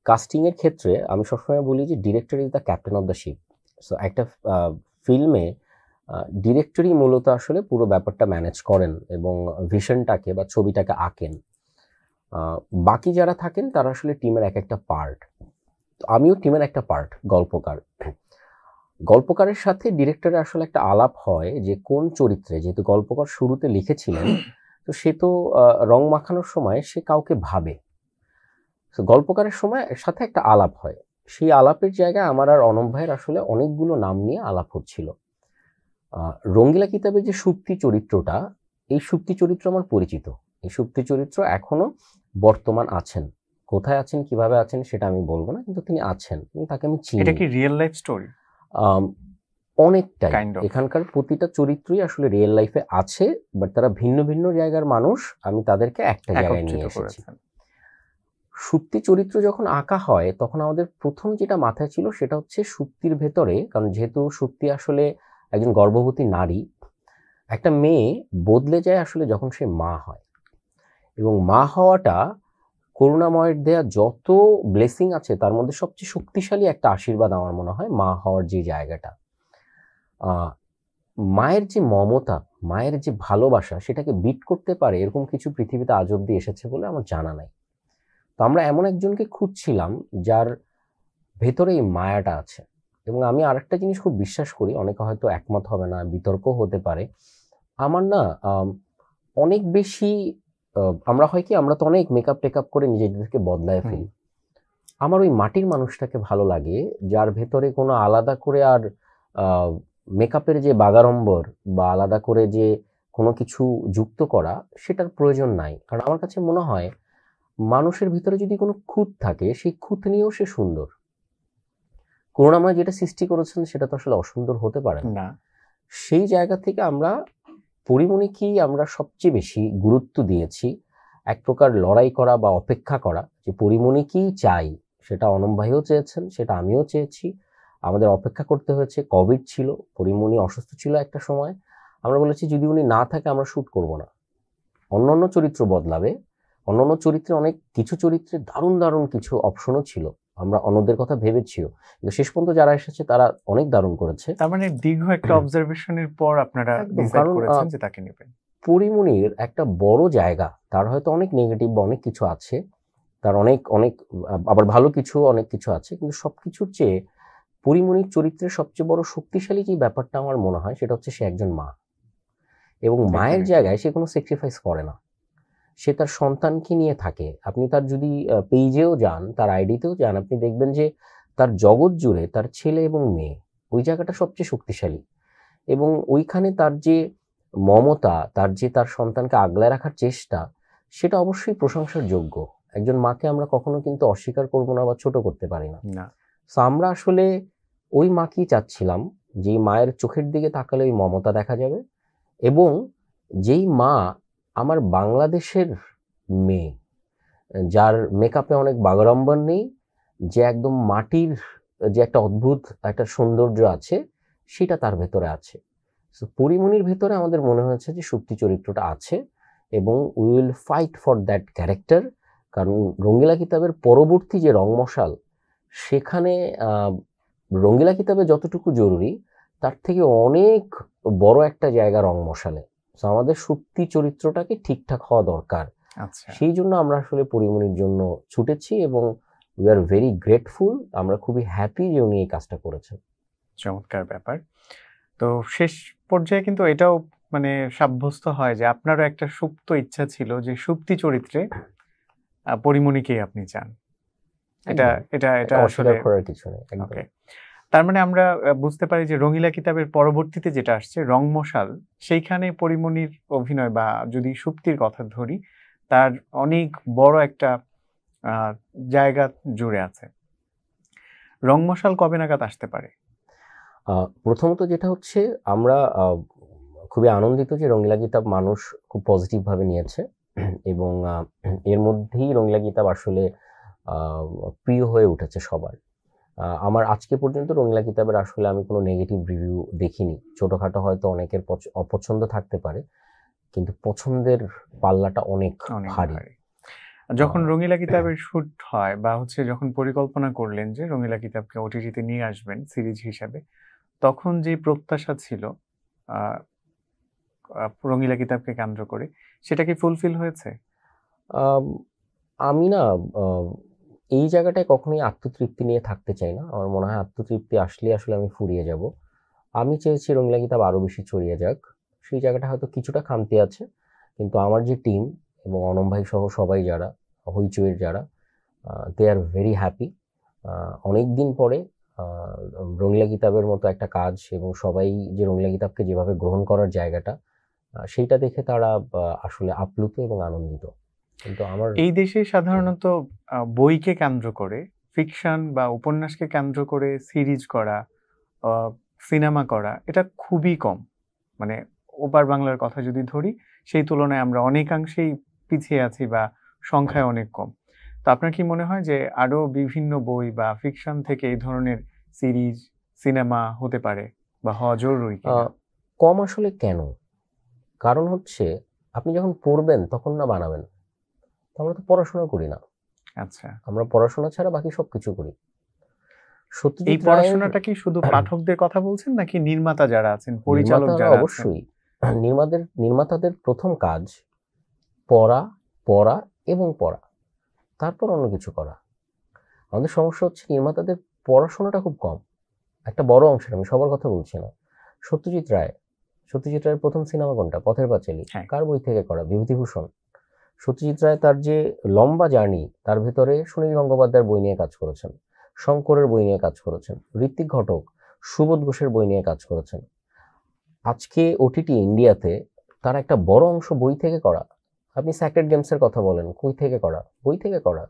S2: কাস্টিং এর ক্ষেত্রে আমি সবসময় বলি যে director is the captain of the ship. So একটা ফিল্মে ডিরেক্টরই মূলত আসলে পুরো ব্যাপারটা ম্যানেজ করেন এবং ভিশনটাকে বা ছবিটাকে আঁকেন। বাকি যারা থাকেন তারা আসলে টিমের এক একটা পার্ট। আমিও টিমের একটা পার্ট, গল্পকার। গল্পকারের সাথে ডিরেক্টরের আসলে একটা আলাপ হয় যে কোন চরিত্রে, যেহেতু গল্পকার শুরুতে লিখেছিলেন, তো সে তো রং মাখানোর সময় সে কাউকে ভাবে। তো গল্পকারের সময় সাথে একটা আলাপ হয়। সেই আলাপের জায়গায় আমার আর অনম ভাইয়ের আসলে অনেকগুলো নাম নিয়ে আলাপ হচ্ছিল। রঙ্গিলা কিতাবের যে সুপ্তি চরিত্রটা, এই সুপ্তি চরিত্র আমার পরিচিত। এই সুপ্তি চরিত্র এখনো বর্তমান আছেন। কোথায় আছেন, কিভাবে আছেন সেটা আমি বলবো না, কিন্তু তিনি আছেন এবং তাকে আমি চিনি।
S1: এটা কি রিয়েল লাইফ স্টোরি?
S2: আম, অনেকটাই।
S1: Kind of.
S2: এখানকার প্রতিটা চরিত্রই আসলে রিয়েল লাইফে আছে, বাট তারা ভিন্ন ভিন্ন জায়গার মানুষ। আমি তাদেরকে একটা জায়গায় নিয়ে
S1: একত্রিত
S2: এসেছি।
S1: করেছেন।
S2: সুপ্তি চরিত্র যখন আঁকা হয় তখন আমাদের প্রথম যেটা মাথায় ছিল সেটা হচ্ছে সুপ্তির ভেতরে, কারণ যেহেতু সুপ্তি আসলে একজন গর্ভবতী নারী, একটা মেয়ে বদলে যায় আসলে যখন সে মা হয়। এবং মা হওয়াটা করুণাময়ের দেয়া যত ব্লেসিং আছে তার মধ্যে সবচেয়ে শক্তিশালী একটা আশীর্বাদ আমার মনে হয় মা হওয়ার যে জায়গাটা। মায়ের যে মমতা, মায়ের যে ভালোবাসা, সেটাকে বিট করতে পারে এরকম কিছু পৃথিবীতে আজ অব্দি এসেছে বলে আমার জানা নাই। তো আমরা এমন একজনকে খুঁজছিলাম যার ভেতরে এই মায়াটা আছে। এবং আমি আরেকটা জিনিস খুব বিশ্বাস করি, অনেকে হয়তো একমত হবে না, বিতর্ক হতে পারে। আমার না অনেক বেশি আমরা হয় কি, আমরা তো অনেক মেকআপ টেকআপ করে নিজেদেরকে বদলায় ফেলি। আমার ওই মাটির মানুষটাকে ভালো লাগে, যার ভেতরে কোনো আলাদা করে আর মেকআপের যে বাগাড়ম্বর বা আলাদা করে যে কোনো কিছু যুক্ত করা, সেটার প্রয়োজন নাই। কারণ আমার কাছে মনে হয় মানুষের ভিতরে যদি কোনো খুঁত থাকে, সেই খুঁত নিয়েও সে সুন্দর। করুণাময় যেটা সৃষ্টি করেছেন সেটা তো আসলে অসুন্দর হতে পারে না। সেই জায়গা থেকে আমরা পরিমণিকেই আমরা সবচেয়ে বেশি গুরুত্ব দিয়েছি। এক প্রকার লড়াই করা বা অপেক্ষা করা, যে পরিমণিকেই চাই। সেটা অনম ভাইও চেয়েছেন, সেটা আমিও চেয়েছি। আমাদের অপেক্ষা করতে হয়েছে। কোভিড ছিল, পরিমণি অসুস্থ ছিল একটা সময়। আমরা বলেছি যদি উনি না থাকে আমরা শ্যুট করব না। অন্যান্য চরিত্র বদলাবে, অন্যান্য চরিত্রে অনেক কিছু চরিত্রে দারুণ দারুণ কিছু অপশনও ছিল, আমরা অন্যদের কথা ভেবেছিও, কিন্তু শেষ পর্যন্ত যারা এসেছে তারা অনেক দারুণ করেছে।
S1: তার মানে দীর্ঘ একটা অবজারভেশনের পর আপনারা ডিসাইড করেছেন যে তাকে নেবেন।
S2: পরিমণির একটা বড় জায়গা, তার হয়তো অনেক নেগেটিভ বা অনেক কিছু আছে, তার অনেক অনেক আবার ভালো কিছু অনেক কিছু আছে, কিন্তু সবকিছুর চেয়ে পরিমণির চরিত্রের সবচেয়ে বড় শক্তিশালী যে ব্যাপারটা আমার মনে হয় সেটা হচ্ছে সে একজন মা। এবং মায়ের জায়গায় সে কোনো স্যাক্রিফাইস করে না, সে তার সন্তানকে নিয়ে থাকে। আপনি তার যদি পেজেও যান, তার আইডিতেও যান, আপনি দেখবেন যে তার জগৎ জুড়ে তার ছেলে এবং মেয়ে, ওই জায়গাটা সবচেয়ে শক্তিশালী। এবং ওইখানে তার যে মমতা, তার যে তার সন্তানকে আগলায় রাখার চেষ্টা, সেটা অবশ্যই প্রশংসার যোগ্য। একজন মাকে আমরা কখনো কিন্তু অস্বীকার করবো না বা ছোট করতে পারি না। তো আমরা আসলে ওই মাকেই চাচ্ছিলাম, যেই মায়ের চোখের দিকে তাকালে ওই মমতা দেখা যাবে, এবং যেই মা আমার বাংলাদেশের মেয়ে, যার মেকআপে অনেক বাগাড়ম্বর নেই, যে একদম মাটির যে একটা অদ্ভুত একটা সৌন্দর্য আছে, সেটা তার ভেতরে আছে। সো পরিমণির ভিতরে আমাদের মনে হয়েছে যে সুপ্তি চরিত্রটা আছে এবং we will fight for that character. কারণ রঙ্গিলা কিতাবের পরবর্তী যে রংমশাল, সেখানে রঙ্গিলা কিতাবে যতটুকু জরুরি তার থেকে অনেক বড় একটা জায়গা রংমশালে। সো আমাদের সুপ্তি চরিত্রটাকে ঠিকঠাক হওয়া দরকার।
S1: আচ্ছা,
S2: সেই জন্য আমরা আসলে পরিমণির জন্য ছুটেছি এবং উই আর ভেরি গ্রেটফুল। আমরা খুবই হ্যাপি যে উনি এই কাজটা করেছেন।
S1: চমৎকার ব্যাপার। তো শেষ পর্যায়ে কিন্তু এটাও মানে সাব্যস্ত হয় যে আপনারও একটা সুপ্ত ইচ্ছা ছিল যে সুপ্তি চরিত্রে পরিমণিকেই আপনি চান। এটা
S2: একদম।
S1: এটা এটা
S2: এটা
S1: আসলে
S2: অস্বীকার করার কিছু নেই, একদম।
S1: ওকে। তার মানে আমরা বুঝতে পারি যে রঙিলা কিতাবের পরবর্তীতে যেটা আসছে রংমশাল, সেইখানে পরিমণির অভিনয় বা যদি সুপ্তির কথা ধরি, তার অনেক বড় একটা জায়গা জুড়ে আছে। রংমশাল কবে নাগাদ আসতে পারে?
S2: প্রথমত যেটা হচ্ছে, আমরা খুবই আনন্দিত যে রঙ্গিলা কিতাব মানুষ খুব পজিটিভ ভাবে নিয়েছে এবং এর মধ্যেই রঙ্গিলা কিতাব আসলে প্রিয় হয়ে উঠেছে সবার। আমার আজকে পর্যন্ত রঙ্গিলা কিতাবের আসলে আমি কোনো নেগেটিভ রিভিউ দেখিনি। ছোটখাটো হয়তো অনেকের অপছন্দ থাকতে পারে, কিন্তু পছন্দের পাল্লাটা অনেক ভারী।
S1: যখন রঙিলা কিতাবের শুট হয় বা হচ্ছে যখন পরিকল্পনা করলেন যে রঙিলা কিতাবকে ওটিটিতে নিয়ে আসবেন সিরিজ হিসাবে, তখন যে প্রত্যাশা ছিল রঙিলা কিতাবকে কেন্দ্র করে, সেটা কি ফুলফিল হয়েছে?
S2: আমি না এই জায়গাটায় কখনোই আত্মতৃপ্তি নিয়ে থাকতে চাই না। আমার মনে হয় আত্মতৃপ্তি আসলে আসলে আমি ফুরিয়ে যাব। আমি চেয়েছি রঙিলা কিতাব আরো বেশি ছড়িয়ে যাক। সেই জায়গাটা হয়তো কিছুটা খামতি আছে, কিন্তু আমার যে টিম এবং অনম ভাই সহ সবাই যারা হইচইয়ের যারা, দে আর ভেরি হ্যাপি। অনেক দিন পরে রঙিলা কিতাবের মতো একটা কাজ এবং সবাই যে রঙিলা কিতাবকে যেভাবে গ্রহণ করার জায়গাটা, সেইটা দেখে তারা আসলে আপ্লুত এবং আনন্দিত। কিন্তু আমার
S1: এই দেশে সাধারণত বইকে কেন্দ্র করে, ফিকশন বা উপন্যাসকে কেন্দ্র করে সিরিজ করা, সিনেমা করা, এটা খুবই কম। মানে ওপার বাংলার কথা যদি ধরি, সেই তুলনায় আমরা অনেকাংশেই পিছিয়ে আছি বা সংখ্যায় অনেক কম। তো আপনার কি মনে হয় যে আরো বিভিন্ন বই বা ফিকশন থেকে এই ধরনের সিরিজ, সিনেমা হতে পারে বা হওয়া জরুরি কিনা?
S2: কম আসলে কেন? কারণ হচ্ছে, আপনি যখন পড়বেন তখন না বানাবেন। আমরা তো পড়াশোনা করি না।
S1: আচ্ছা,
S2: আমরা পড়াশোনা ছাড়া বাকি সবকিছু করি।
S1: এই
S2: সত্যজিৎ রায়ের
S1: পড়াশোনাটা কি শুধু পাঠকদের কথা বলছেন নাকি নির্মাতা যারা আছেন, পরিচালক
S2: নির্মাতারা
S1: যারা আছেন?
S2: অবশ্যই নির্মাতাদের প্রথম কাজ পড়া, পড়া এবং পড়া, তারপর অন্য কিছু করা। আমাদের সমস্যা হচ্ছে নির্মাতাদের পড়াশোনাটা খুব কম, একটা বড় অংশের। আমি সবার কথা বলছি না। সত্যজিৎ রায়ের প্রথম সিনেমা কোনটা? পথের পাঁচালী।
S1: হ্যাঁ।
S2: কার বই থেকে করা? বিভূতিভূষণ। সত্যজিৎ রায় তার যে লম্বা জার্নি, তার ভেতরে সুনীল গঙ্গোপাধ্যায়ের বই নিয়ে কাজ করেছেন, শঙ্করের বই নিয়ে কাজ করেছেন, ঋত্বিক ঘটক, সুবোধ ঘোষের বই নিয়ে কাজ করেছেন। আজকে ওটিটি ইন্ডিয়াতে তার একটা বড় অংশ বই থেকে করা। আপনি স্যাক্রেড গেমসের কথা বলেন, কই থেকে করা? বই থেকে করা।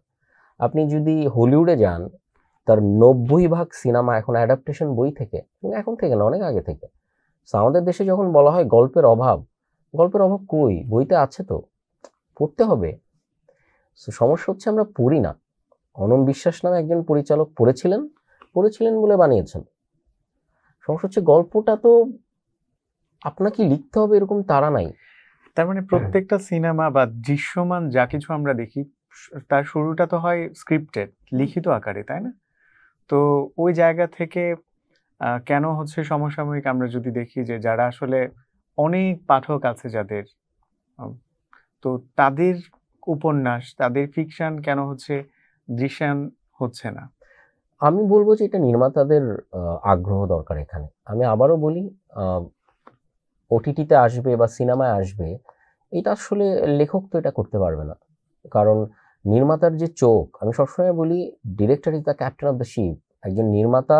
S2: আপনি যদি হলিউডে যান, তার 90% সিনেমা এখন অ্যাডাপ্টেশন বই থেকে। এখন থেকে না, অনেক আগে থেকে। আমাদের দেশে যখন বলা হয় গল্পের অভাব কই? বইতে আছে তো, পড়তে হবে। সমস্যা হচ্ছে আমরা পড়ি না। অনম বিশ্বাস নামে একজন পরিচালক পড়েছিলেন বলে বানিয়েছেন। সমস্যা হচ্ছে গল্পটা তো আপনাকে লিখতে হবে এরকম তারা নাই।
S1: তার মানে প্রত্যেকটা সিনেমা বা দৃশ্যমান যা কিছু আমরা দেখি, তার শুরুটা তো হয় স্ক্রিপ্টেড, লিখিত আকারে, তাই না? তো ওই জায়গা থেকে কেন হচ্ছে সমসাময়িক আমরা যদি দেখি যে যারা আসলে অনেক পাঠক আছে যাদের, তো তাদের উপন্যাস, তাদের ফিকশন কেন হচ্ছে দৃশ্যায়ন হচ্ছে না?
S2: আমি বলবো যে এটা নির্মাতাদের আগ্রহ দরকার এখানে। আমি আবারও বলি, ওটিটিতে আসবে বা সিনেমায় আসবে, এটা আসলে লেখক তো এটা করতে পারবে না। কারণ নির্মাতার যে চোখ, আমি সবসময় বলি director is the captain of the ship. একজন নির্মাতা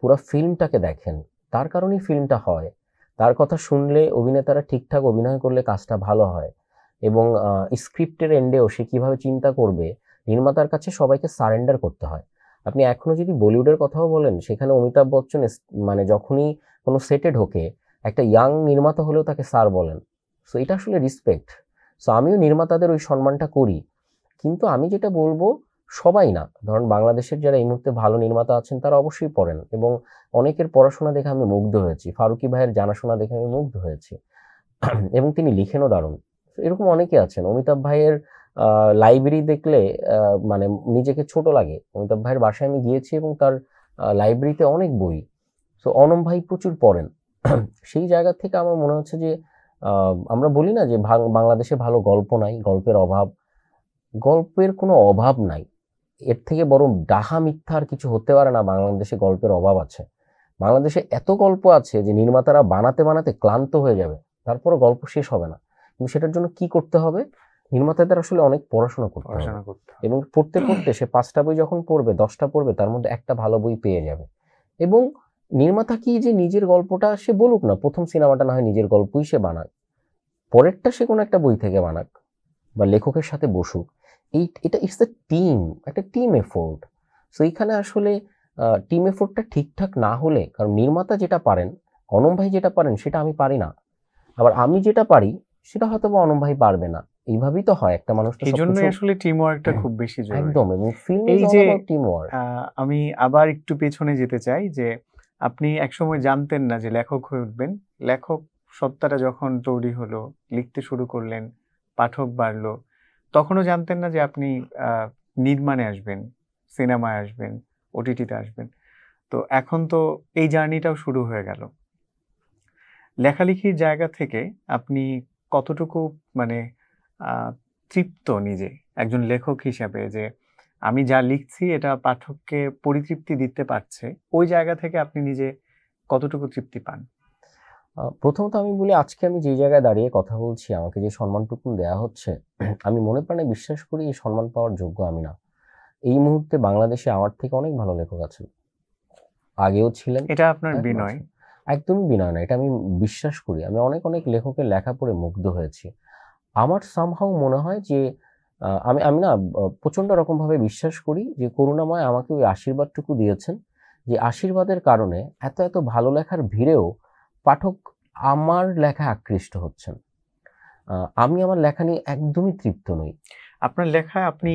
S2: পুরো ফিল্মটাকে দেখেন, তার কারণেই ফিল্মটা হয়। তার কথা শুনলে অভিনেতারা ঠিকঠাক অভিনয় করলে কাজটা ভালো হয় এবং স্ক্রিপ্টের এন্ডেও সে কিভাবে চিন্তা করবে, নির্মাতার কাছে সবাইকে সারেন্ডার করতে হয়। আপনি এখনো যদি বলিউডের কথাও বলেন, সেখানে অমিতাভ বচ্চন মানে যখনই কোনো সেটে ঢোকে, একটা ইয়াং নির্মাতা হলেও তাকে স্যার বলেন। সো এটা আসলে রেসপেক্ট। সো আমিও নির্মাতাদের ওই সম্মানটা করি। কিন্তু আমি যেটা বলবো, সবাই না, ধরুন বাংলাদেশের যারা এই মুহূর্তে ভালো নির্মাতা আছেন তারা অবশ্যই পড়েন, এবং অনেকের পড়াশোনা দেখে আমি মুগ্ধ হয়েছি, ফারুকী ভাইয়ের জানাশোনা দেখে আমি মুগ্ধ হয়েছি। এবং তিনি লিখেনও দারুণ। এরকম অনেকে আছেন। অমিতাভ ভাইয়ের লাইব্রেরি দেখলে মানে নিজেকে ছোট লাগে। অমিতাভ ভাইয়ের বাসায় আমি গিয়েছি এবং তার লাইব্রেরিতে অনেক বই। সো অনম ভাই প্রচুর পড়েন। সেই জায়গা থেকে আমার মনে হচ্ছে যে আমরা বলি না যে বাংলাদেশে ভালো গল্প নাই, গল্পের অভাব। গল্পের কোনো অভাব নাই, এর থেকে বরং ডাহা মিথ্যা আর কিছু হতে পারে না। বাংলাদেশে গল্পের অভাব আছে। বাংলাদেশে এত গল্প আছে যে নির্মাতারা বানাতে বানাতে ক্লান্ত হয়ে যাবে, তারপরে গল্প শেষ হবে না। কিন্তু সেটার জন্য কি করতে হবে? নির্মাতাদের আসলে অনেক পড়াশোনা করতে হবে, এবং পড়তে পড়তে সে 5টা বই যখন পড়বে, 10টা পড়বে, তার মধ্যে একটা ভালো বই পেয়ে যাবে। এবং নির্মাতা কি যে নিজের গল্পটা সে বলুক না, প্রথম সিনেমাটা না হয় নিজের গল্পই সে বানাক, পরেরটা সে কোনো একটা বই থেকে বানাক বা লেখকের সাথে বসুক। এটা ইটস এ টিম, একটা টিম এফোর্ট। সো এইখানে আসলে টিম এফোর্টটা ঠিকঠাক না হলে, কারণ নির্মাতা যেটা পারেন, অনম ভাই যেটা পারেন সেটা আমি পারি না, আবার আমি যেটা পারি সেটা হয়তো বা অনম ভাই পারবে না। এইভাবেই তো হয়, একটা মানুষ তো
S1: এইজন্যই আসলে টিম ওয়ার্কটা খুব বেশি জরুরি।
S2: একদম। এবং ফিল্ম
S1: এই
S2: ইজ
S1: যে
S2: অল অ্যাবাউট টিম ওয়ার্ক।
S1: আমি আবার একটু পেছনে যেতে চাই যে আপনি একসময় জানতেন না যে লেখক হয়ে উঠবেন। লেখক সত্তাটা যখন তৈরি হলো, লিখতে শুরু করলেন, পাঠক বাড়লো, তখনও জানতেন না যে আপনি নির্মাণে আসবেন, সিনেমায় আসবেন, ওটিটিতে আসবেন। তো এখন তো এই জার্নিটাও শুরু হয়ে গেল। লেখালেখির জায়গা থেকে আপনি কতটুকু মানে তৃপ্ত নিজে একজন লেখক হিসাবে, যে আমি যা লিখছি এটা পাঠককে পরিতৃপ্তি দিতে পারছে, ওই জায়গা থেকে আপনি নিজে কতটুকু তৃপ্তি পান?
S2: প্রথমত আমি বলি, আজকে আমি যে জায়গায় দাঁড়িয়ে কথা বলছি, আমাকে যে সম্মানটুকু দেয়া হচ্ছে, আমি মনে প্রাণে বিশ্বাস করি এই সম্মান পাওয়ার যোগ্য আমি না। এই মুহূর্তে বাংলাদেশে আমার থেকে অনেক ভালো লেখক আছেন, আগেও ছিলেন।
S1: এটা আপনার বিনয়?
S2: একদমই বিনয় না, এটা আমি বিশ্বাস করি। আমি অনেক অনেক লেখকের লেখা পড়ে মুগ্ধ হয়েছি। আমার সামহাউ মনে হয় যে আমি আমি না প্রচন্ড রকম ভাবে বিশ্বাস করি যে করুণাময় আমাকে ওই আশীর্বাদটুকু দিয়েছেন, যে আশীর্বাদের কারণে এত এত ভালো লেখার ভিড়েও পাঠক আমার লেখা আকৃষ্ট হচ্ছেন। আমি আমার লেখা নিয়ে একদমই তৃপ্ত নই।
S1: আপনার লেখায় আপনি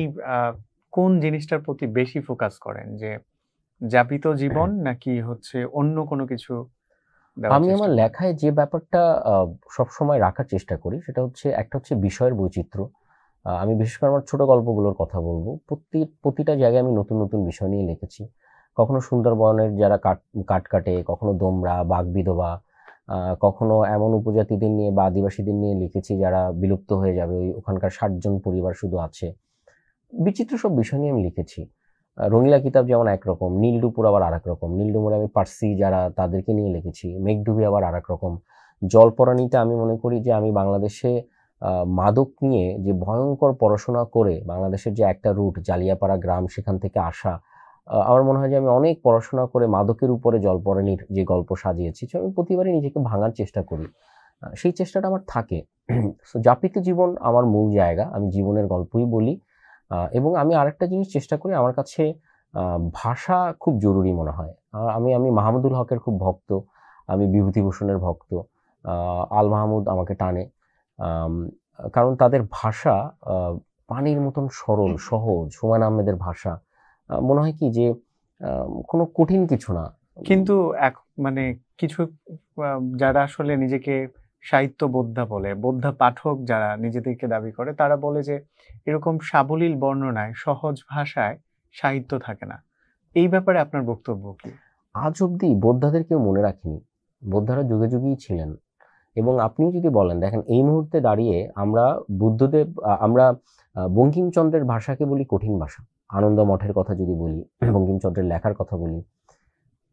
S1: কোন জিনিসটার প্রতি বেশি ফোকাস করেন, যে যাপিত জীবন নাকি হচ্ছে অন্য কোনো কিছু?
S2: আমি আমার লেখায় যে ব্যাপারটা সবসময় রাখার চেষ্টা করি সেটা হচ্ছে, একটা হচ্ছে বিষয়ের বৈচিত্র্য। আমি বিশেষ করে আমার ছোট গল্পগুলোর কথা বলবো। প্রতিটা জায়গায় আমি নতুন নতুন বিষয় নিয়ে লিখেছি। কখনো সুন্দরবনের যারা কাঠ কাটে, কখনো দোমরা, বাঘ বিধবা, কখনো এমন উপজাতিদের নিয়ে বা আদিবাসীদের নিয়ে লিখেছি যারা বিলুপ্ত হয়ে যাবে, ওখানকার 60 জন পরিবার শুধু আছে। বিচিত্র সব বিষয় নিয়ে আমি লিখেছি। রঙিলা কিতাব যেমন একরকম, নীলডুপুর আবার আর এক রকম। নীলডুপুরে আমি পার্সি যারা তাদেরকে নিয়ে লিখেছি, মেঘডুবি আবার আর এক রকম। জলপরাণীতে আমি মনে করি যে আমি বাংলাদেশে মাদক নিয়ে যে ভয়ঙ্কর পড়াশোনা করে বাংলাদেশের যে একটা রুট জালিয়াপাড়া গ্রাম, সেখান থেকে আসা, আমার মনে হয় যে আমি অনেক পড়াশোনা করে মাদকের উপরে জলপরাণীর যে গল্প সাজিয়েছি, আমি প্রতিবারই নিজেকে ভাঙার চেষ্টা করি। সেই চেষ্টাটা আমার থাকে। যাপিত জীবন আমার মূল জায়গা, আমি জীবনের গল্পই বলি। এবং আমি আরেকটা জিনিস চেষ্টা করি, আমার কাছে ভাষা খুব জরুরি মনে হয়। আমি মাহমুদুল হকের খুব ভক্ত, আমি বিভূতিভূষণের ভক্ত। আল মাহমুদ আমাকে টানে, কারণ তাদের ভাষা পানির মতন সরল সহজ। হুমায়ুন আহমেদের ভাষা মনে হয় কি যে কোনো কঠিন কিছু না।
S1: কিন্তু মানে কিছু যারা আসলে নিজেকে সাহিত্য বোদ্ধা বলে, বোদ্ধা পাঠক যারা নিজেদেরকে দাবি করে, তারা বলে যে এরকম সাবলীল বর্ণনায়, সহজ ভাষায় সাহিত্য থাকে না। এই ব্যাপারে আপনার বক্তব্য কি?
S2: আজ অব্দি বোদ্ধাদের কেউ মনে রাখেনি। বোদ্ধারা যুগে যুগেই ছিলেন। এবং আপনি যদি বলেন, দেখেন এই মুহূর্তে দাঁড়িয়ে আমরা বুদ্ধদেব, আমরা বঙ্কিমচন্দ্রের ভাষাকে বলি কঠিন ভাষা। আনন্দ মঠের কথা যদি বলি, বঙ্কিমচন্দ্রের লেখার কথা বলি,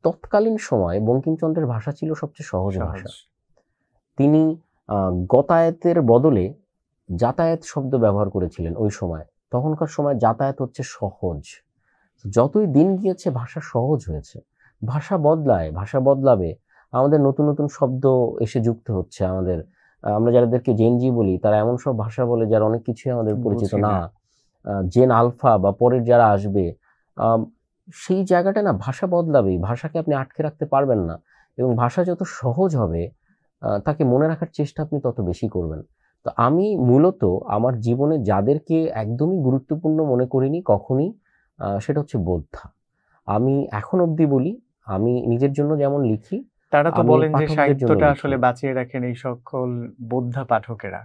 S2: তৎকালীন সময়ে বঙ্কিমচন্দ্রের ভাষা ছিল সবচেয়ে সহজ ভাষা। তিনি গতায়েতের বদলে যাতায়াত শব্দ ব্যবহার করেছিলেন ওই সময়। তখনকার সময় যাতায়াত হচ্ছে সহজ। যতই দিন গিয়েছে ভাষা সহজ হয়েছে। ভাষা বদলায়, ভাষা বদলাবে, আমাদের নতুন নতুন শব্দ এসে যুক্ত হচ্ছে। আমরা যাদেরকে জেনজি বলি, তারা এমন সব ভাষা বলে যার অনেক কিছুই আমাদের পরিচিত না। জেন আলফা বা পরের যারা আসবে, সেই জায়গাটা না ভাষা বদলাবেই। ভাষাকে আপনি আটকে রাখতে পারবেন না। এবং ভাষা যত সহজ হবে, তাকে মনে রাখার চেষ্টা আপনি তত বেশি করবেন। তো আমি মূলত আমার জীবনে যাদেরকে একদমই গুরুত্বপূর্ণ মনে করিনি কখনই, সেটা হচ্ছে বোদ্ধা। আমি এখন অবধি বলি, আমি নিজের জন্য যেমন লিখি,
S1: তারা তো
S2: আমি
S1: বলেন যে
S2: পাঠকদের জন্য
S1: সাহিত্যটা
S2: লিখি।
S1: আসলে বাঁচিয়ে রাখেন এই সকল বোদ্ধা পাঠকেরা।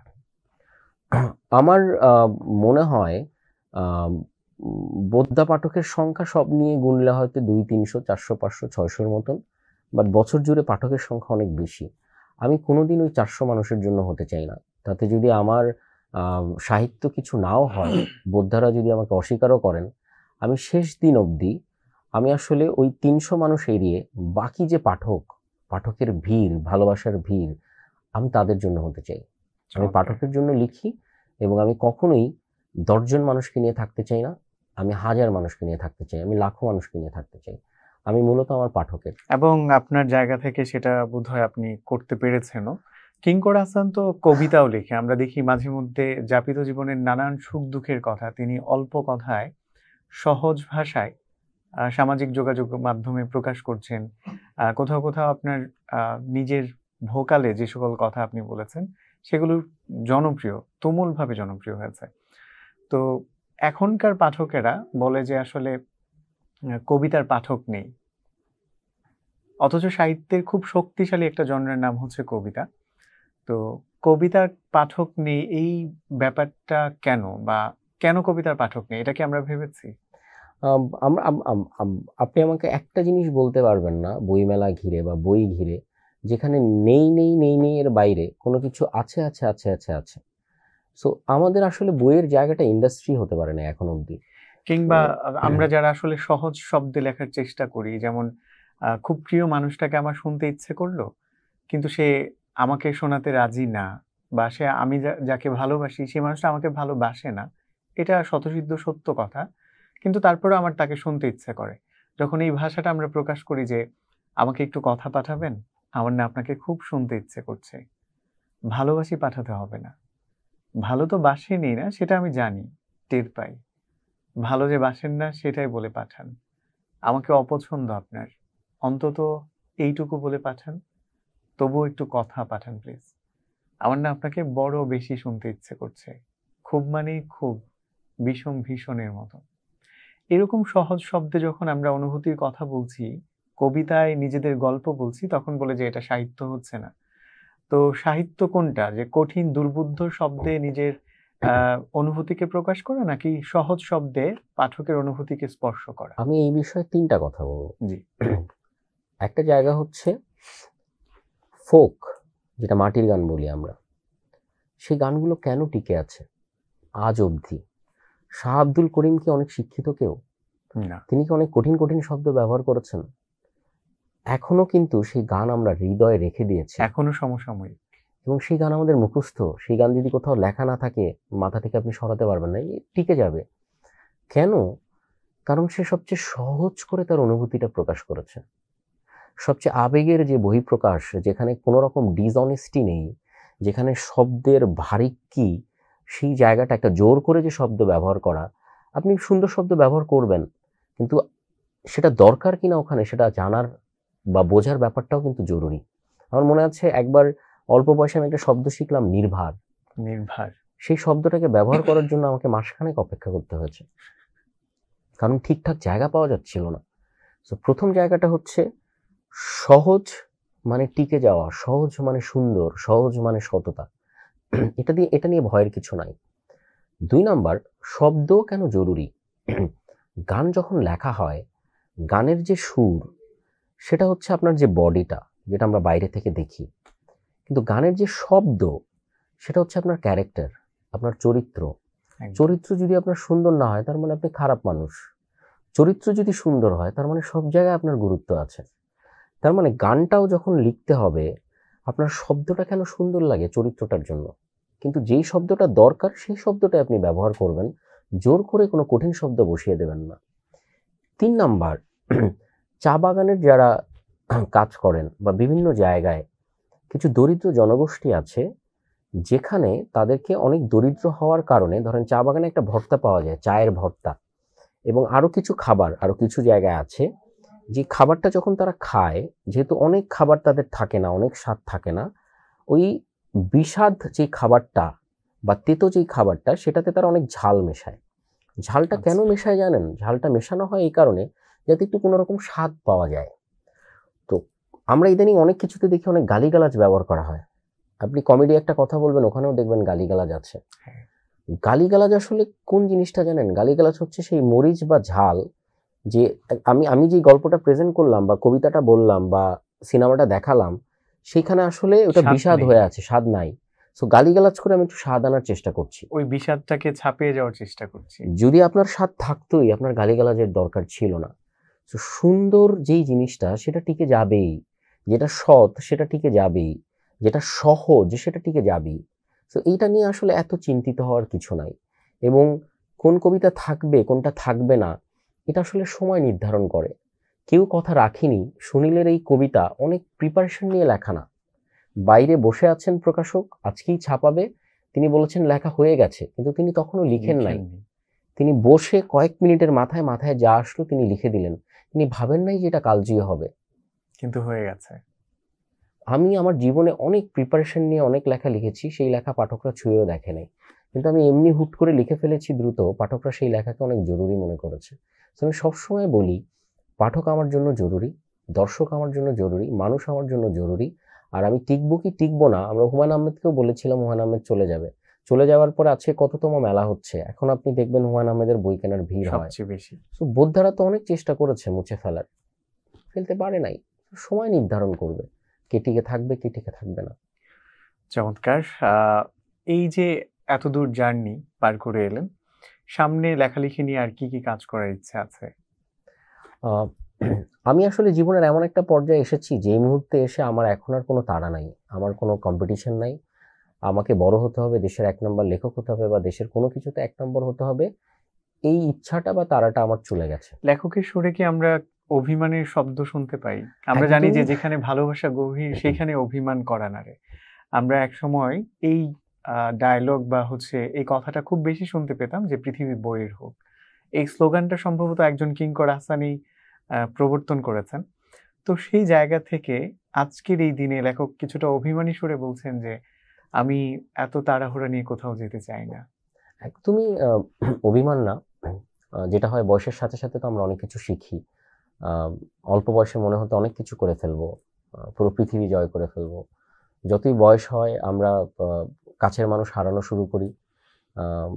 S2: আমার মনে হয় বোদ্ধা পাঠকের সংখ্যা সব নিয়ে গুনলে হয়তো 200, 300, 400, 500, 600-র মতন, বাট বছর জুড়ে পাঠকের সংখ্যা অনেক বেশি। আমি কোনোদিন ওই 400 মানুষের জন্য হতে চাই না। তাতে যদি আমার সাহিত্য কিছু নাও হয়, বোদ্ধারা যদি আমাকে অস্বীকারও করেন, আমি শেষ দিন অবধি আমি আসলে ওই 300 মানুষ এড়িয়ে বাকি যে পাঠকের ভিড়, ভালোবাসার ভিড়, আমি তাদের জন্য হতে চাই। আমি পাঠকের জন্য লিখি এবং আমি কখনোই 10 জন মানুষকে নিয়ে থাকতে চাই না, আমি 1000 মানুষকে নিয়ে থাকতে চাই, আমি লাখো মানুষকে নিয়ে থাকতে চাই। আমি মূলত আমার পাঠকের।
S1: এবং আপনার জায়গা থেকে সেটা বোধহয় আপনি করতে পেরেছেনও। কিঙ্কর হাসান তো কবিতাও লেখে। আমরা দেখি মাঝে মধ্যে যাপিত জীবনের নানান সুখ দুঃখের কথা তিনি অল্প কথায় সহজ ভাষায় সামাজিক যোগাযোগ মাধ্যমে প্রকাশ করছেন। কোথাও কোথাও আপনার নিজের ভোকালে যে সকল কথা আপনি বলেছেন সেগুলো জনপ্রিয়, তুমুলভাবে জনপ্রিয় হয়েছে। তো এখনকার পাঠকেরা বলে যে আসলে কবিতার পাঠক নেই, অথচ সাহিত্যের খুব শক্তিশালী একটা জনরার নাম হচ্ছে কবিতা। তো কবিতার পাঠক নেই, এই ব্যাপারটা কেন, বা কেন কবিতার পাঠক নেই, এটা কি আমরা ভেবেছি?
S2: আমরা আপনি আমাকে একটা জিনিস বলতে পারবেন না বইমেলা ঘিরে বা বই ঘিরে, যেখানে নেই নেই নেই নেই এর বাইরে কোনো কিছু আছে আছে আছে আছে আছে। সো আমাদের আসলে বইয়ের জায়গাটা ইন্ডাস্ট্রি হতে পারে না এখন অবধি।
S1: কিংবা আমরা যারা আসলে সহজ শব্দে লেখার চেষ্টা করি, যেমন খুব প্রিয় মানুষটাকে আমার শুনতে ইচ্ছে করলো, কিন্তু সে আমাকে শোনাতে রাজি না, বা সে আমি যাকে ভালোবাসি সেই মানুষটা আমাকে ভালোবাসে না, এটা স্বতঃসিদ্ধ সত্য কথা। কিন্তু তারপরেও আমার তাকে শুনতে ইচ্ছে করে। যখন এই ভাষাটা আমরা প্রকাশ করি যে আমাকে একটু কথা পাঠাবেন, আমার না আপনাকে খুব শুনতে ইচ্ছে করছে, ভালোবাসি পাঠাতে হবে না, ভালো তো বাসেনি না সেটা আমি জানি, টের পাই, ভালো যে বাসেন না সেটাই বলে পাঠান, আমাকে অপছন্দ আপনার, অন্তত এইটুকু বলে পাঠান, তবুও একটু কথা পাঠান প্লিজ, আমার না আপনাকে বড় বেশি শুনতে ইচ্ছে করছে, খুব মানে খুব, ভীষণ ভীষণের মতো। এরকম সহজ শব্দে যখন আমরা অনুভূতির কথা বলছি, কবিতায় নিজেদের গল্প বলছি, তখন বলে যে এটা সাহিত্য হচ্ছে না। তো সাহিত্য কোনটা, যে কঠিন দুর্বোধ্য শব্দে নিজের অনুভূতিকে প্রকাশ করা, নাকি সহজ শব্দে পাঠকের অনুভূতিকে স্পর্শ করা?
S2: আমি এই বিষয়ে 3টা কথা বলবো।
S1: জি।
S2: একটা জায়গা হচ্ছে ফোক, যেটা মাটির গান বলি আমরা, সেই গানগুলো কেন টিকে আছে আজ অবধি? শাহ আব্দুল করিম কি অনেক শিক্ষিত কেউ?
S1: না।
S2: তিনি কি অনেক কঠিন কঠিন শব্দ ব্যবহার করেছেন? এখনো কিন্তু সেই গান আমরা হৃদয়ে রেখে দিয়েছি,
S1: এখনো সমসাময়িক,
S2: এবং সেই গান আমাদের মুখস্থ। সেই গান যদি কোথাও লেখা না থাকে, মাথা থেকে আপনি সরাতে পারবেন না, টিকে যাবে। কেন? কারণ সে সবচেয়ে সহজ করে তার অনুভূতিটা প্রকাশ করেছে। সবচেয়ে আবেগের যে বহিঃপ্রকাশ, যেখানে কোনো রকম ডিসঅনেস্টি নেই, যেখানে শব্দের ভারিক্কি, সেই জায়গাটা একটা জোর করে যে শব্দ ব্যবহার করা, আপনি সুন্দর শব্দ ব্যবহার করবেন, কিন্তু সেটা দরকার কিনা ওখানে সেটা জানার বা বোঝার ব্যাপারটাও কিন্তু জরুরি। আমার মনে আছে একবার অল্প বয়সে আমি একটা শব্দ শিখলাম, নির্ভার।
S1: নির্ভার।
S2: সেই শব্দটাকে ব্যবহার করার জন্য আমাকে মাসখানেক অপেক্ষা করতে হয়েছে, কারণ ঠিকঠাক জায়গা পাওয়া যাচ্ছিল না। তো প্রথম জায়গাটা হচ্ছে সহজ মানে টিকে যাওয়া, সহজ মানে সুন্দর, সহজ মানে সততা। এটা নিয়ে ভয়ের কিছু নাই। 2 নাম্বার, শব্দ কেন জরুরি? গান যখন লেখা হয়, গানের যে সুর, সেটা হচ্ছে আপনার যে বডিটা, যেটা আমরা বাইরে থেকে দেখি, কিন্তু গানের যে শব্দ, সেটা হচ্ছে আপনার ক্যারেক্টার, আপনার চরিত্র। চরিত্র যদি আপনার সুন্দর না হয়, তার মানে আপনি খারাপ মানুষ। চরিত্র যদি সুন্দর হয়, তার মানে সব জায়গায় আপনার গুরুত্ব আছে। তার মানে গানটাও যখন লিখতে হবে, আপনার শব্দটা কেন সুন্দর লাগে চরিত্রটার জন্য, কিন্তু যেই শব্দটা দরকার সেই শব্দটা আপনি ব্যবহার করবেন, জোর করে কোনো কঠিন শব্দ বসিয়ে দেবেন না। 3 নাম্বার, চা বাগানের যারা কাজ করেন বা বিভিন্ন জায়গায় কিছু দরিদ্র জনগোষ্ঠী আছে, যেখানে তাদেরকে অনেক দরিদ্র হওয়ার কারণে, ধরেন চা বাগানে একটা ভর্তা পাওয়া যায়, চায়ের ভর্তা, এবং আরো কিছু খাবার আরো কিছু জায়গায় আছে, যে খাবারটা যখন তারা খায়, যেহেতু অনেক খাবার তাদের থাকে না, অনেক স্বাদ থাকে না, ওই বিষাদ যে খাবারটা বা তেতো যেই খাবারটা, সেটাতে তারা অনেক ঝাল মেশায়। ঝালটা কেন মেশায় জানেন? ঝালটা মেশানো হয় এই কারণে যাতে একটু কোনো রকম স্বাদ পাওয়া যায়। তো আমরা ইদানিং অনেক কিছুতে দেখি অনেক গালিগালাজ ব্যবহার করা হয়। আপনি কমেডি একটা কথা বলবেন, ওখানেও দেখবেন গালিগালাজ আছে।
S1: হ্যাঁ।
S2: গালিগালাজ আসলে কোন জিনিসটা জানেন? গালিগালাজ হচ্ছে সেই মরিচ বা ঝাল, যে আমি যে গল্পটা প্রেজেন্ট করলাম বা কবিতাটা বললাম বা সিনেমাটা দেখালাম, সেখানে আসলে ওটা
S1: স্বাদ
S2: বিষাদ
S1: নেই।
S2: হয়ে আছে, স্বাদ নাই। সো গালিগালাজ করে আমি একটু স্বাদ আনার চেষ্টা করছি।
S1: ওই বিষাদটাকে ছাপিয়ে যাওয়ার চেষ্টা করছি।
S2: যদি আপনার স্বাদ থাকতোই, আপনার গালিগালাজের দরকার ছিল না। তো সুন্দর যেই জিনিসটা সেটা টিকে যাবেই, যেটা সৎ সেটা টিকে যাবেই, যেটা সহজ সেটা টিকে যাবেই। তো এইটা নিয়ে আসলে এত চিন্তিত হওয়ার কিছু নাই। এবং কোন কবিতা থাকবে কোনটা থাকবে না, এটা আসলে সময় নির্ধারণ করে। কেউ কথা রাখিনি সুনীলের এই কবিতা অনেক প্রিপারেশন নিয়ে লেখা না। বাইরে বসে আছেন প্রকাশক, আজকেই ছাপাবে, তিনি বলেছেন লেখা হয়ে গেছে, কিন্তু তিনি তখনও লিখেন নাই। তিনি বসে কয়েক মিনিটের মাথায় মাথায় যা আসলো তিনি লিখে দিলেন। তিনি ভাবেন নাই যে এটা কালজয়ী হবে,
S1: কিন্তু হয়ে গেছে।
S2: আমি আমার জীবনে অনেক প্রিপারেশন নিয়ে অনেক লেখা লিখেছি, সেই লেখা পাঠকরা ছুঁয়েও দেখে নাই, কিন্তু আমি এমনি হুট করে লিখে ফেলেছি দ্রুত, পাঠকরা সেই লেখাকে অনেক জরুরি মনে করেছে। তো আমি সবসময় বলি, পাঠক আমার জন্য জরুরি, দর্শক আমার জন্য জরুরি, মানুষ আমার জন্য জরুরি। আর আমি টিকবো কি টিকবো না, আমরা হুমায়ুন আহমেদকেও বলেছিলাম হুমায়ুন আহমেদ চলে যাবে, চলে যাওয়ার পরে আজকে কততম মেলা হচ্ছে, এখন আপনি দেখবেন হুমায়ুন আহমেদের বই কেনার ভিড় হয়।
S1: সবচেয়ে বেশি।
S2: তো বোদ্ধারা তো অনেক চেষ্টা করেছে মুছে ফেলার, ফেলতে পারে নাই। সময় নির্ধারণ করবে কে টিকে থাকবে কে টিকে থাকবে না।
S1: চমৎকার। এই যে এতদূর জার্নি পার করে এলেন, সামনে লেখালেখি নিয়ে আর কি কি কাজ করার ইচ্ছা আছে?
S2: আহ, আমি আসলে জীবনের এমন একটা পর্যায়ে এসেছি যে মুহূর্তে এসে আমার এখন আর কোনো তাড়া নাই, আমার কোনো কম্পিটিশন নাই। আমাকে বড় হতে হবে, দেশের 1 নম্বর লেখক হতে হবে বা দেশের কোনো কিছুতে 1 নম্বর হতে হবে, এই ইচ্ছাটা বা তাড়াটা আমার চলে গেছে।
S1: লেখকের সুরে কি আমরা অভিমানের শব্দ শুনতে পাই? আমরা জানি যে যেখানে ভালোবাসা গভীর সেখানে অভিমান করা না রে। আমরা একসময় এই ডায়ালগ বা হচ্ছে এই কথাটা খুব বেশি শুনতে পেতাম যে পৃথিবী বইয়ের হোক। এই স্লোগানটা সম্ভবত একজন কিঙ্কর আহসানই প্রবর্তন করেছেন। তো সেই জায়গা থেকে আজকের এই দিনে লেখক কিছুটা অভিমানী সুরে বলছেন যে আমি এত তাড়াহুড়া নিয়ে কোথাও যেতে চাই না।
S2: একদমই অভিমান না। যেটা হয় বয়সের সাথে সাথে তো আমরা অনেক কিছু শিখি। আহ, অল্প বয়সে মনে হতে অনেক কিছু করে ফেলবো, পুরো পৃথিবী জয় করে ফেলবো। যতই বয়স হয় আমরা কাছের মানুষ হারানো শুরু করি। আহ,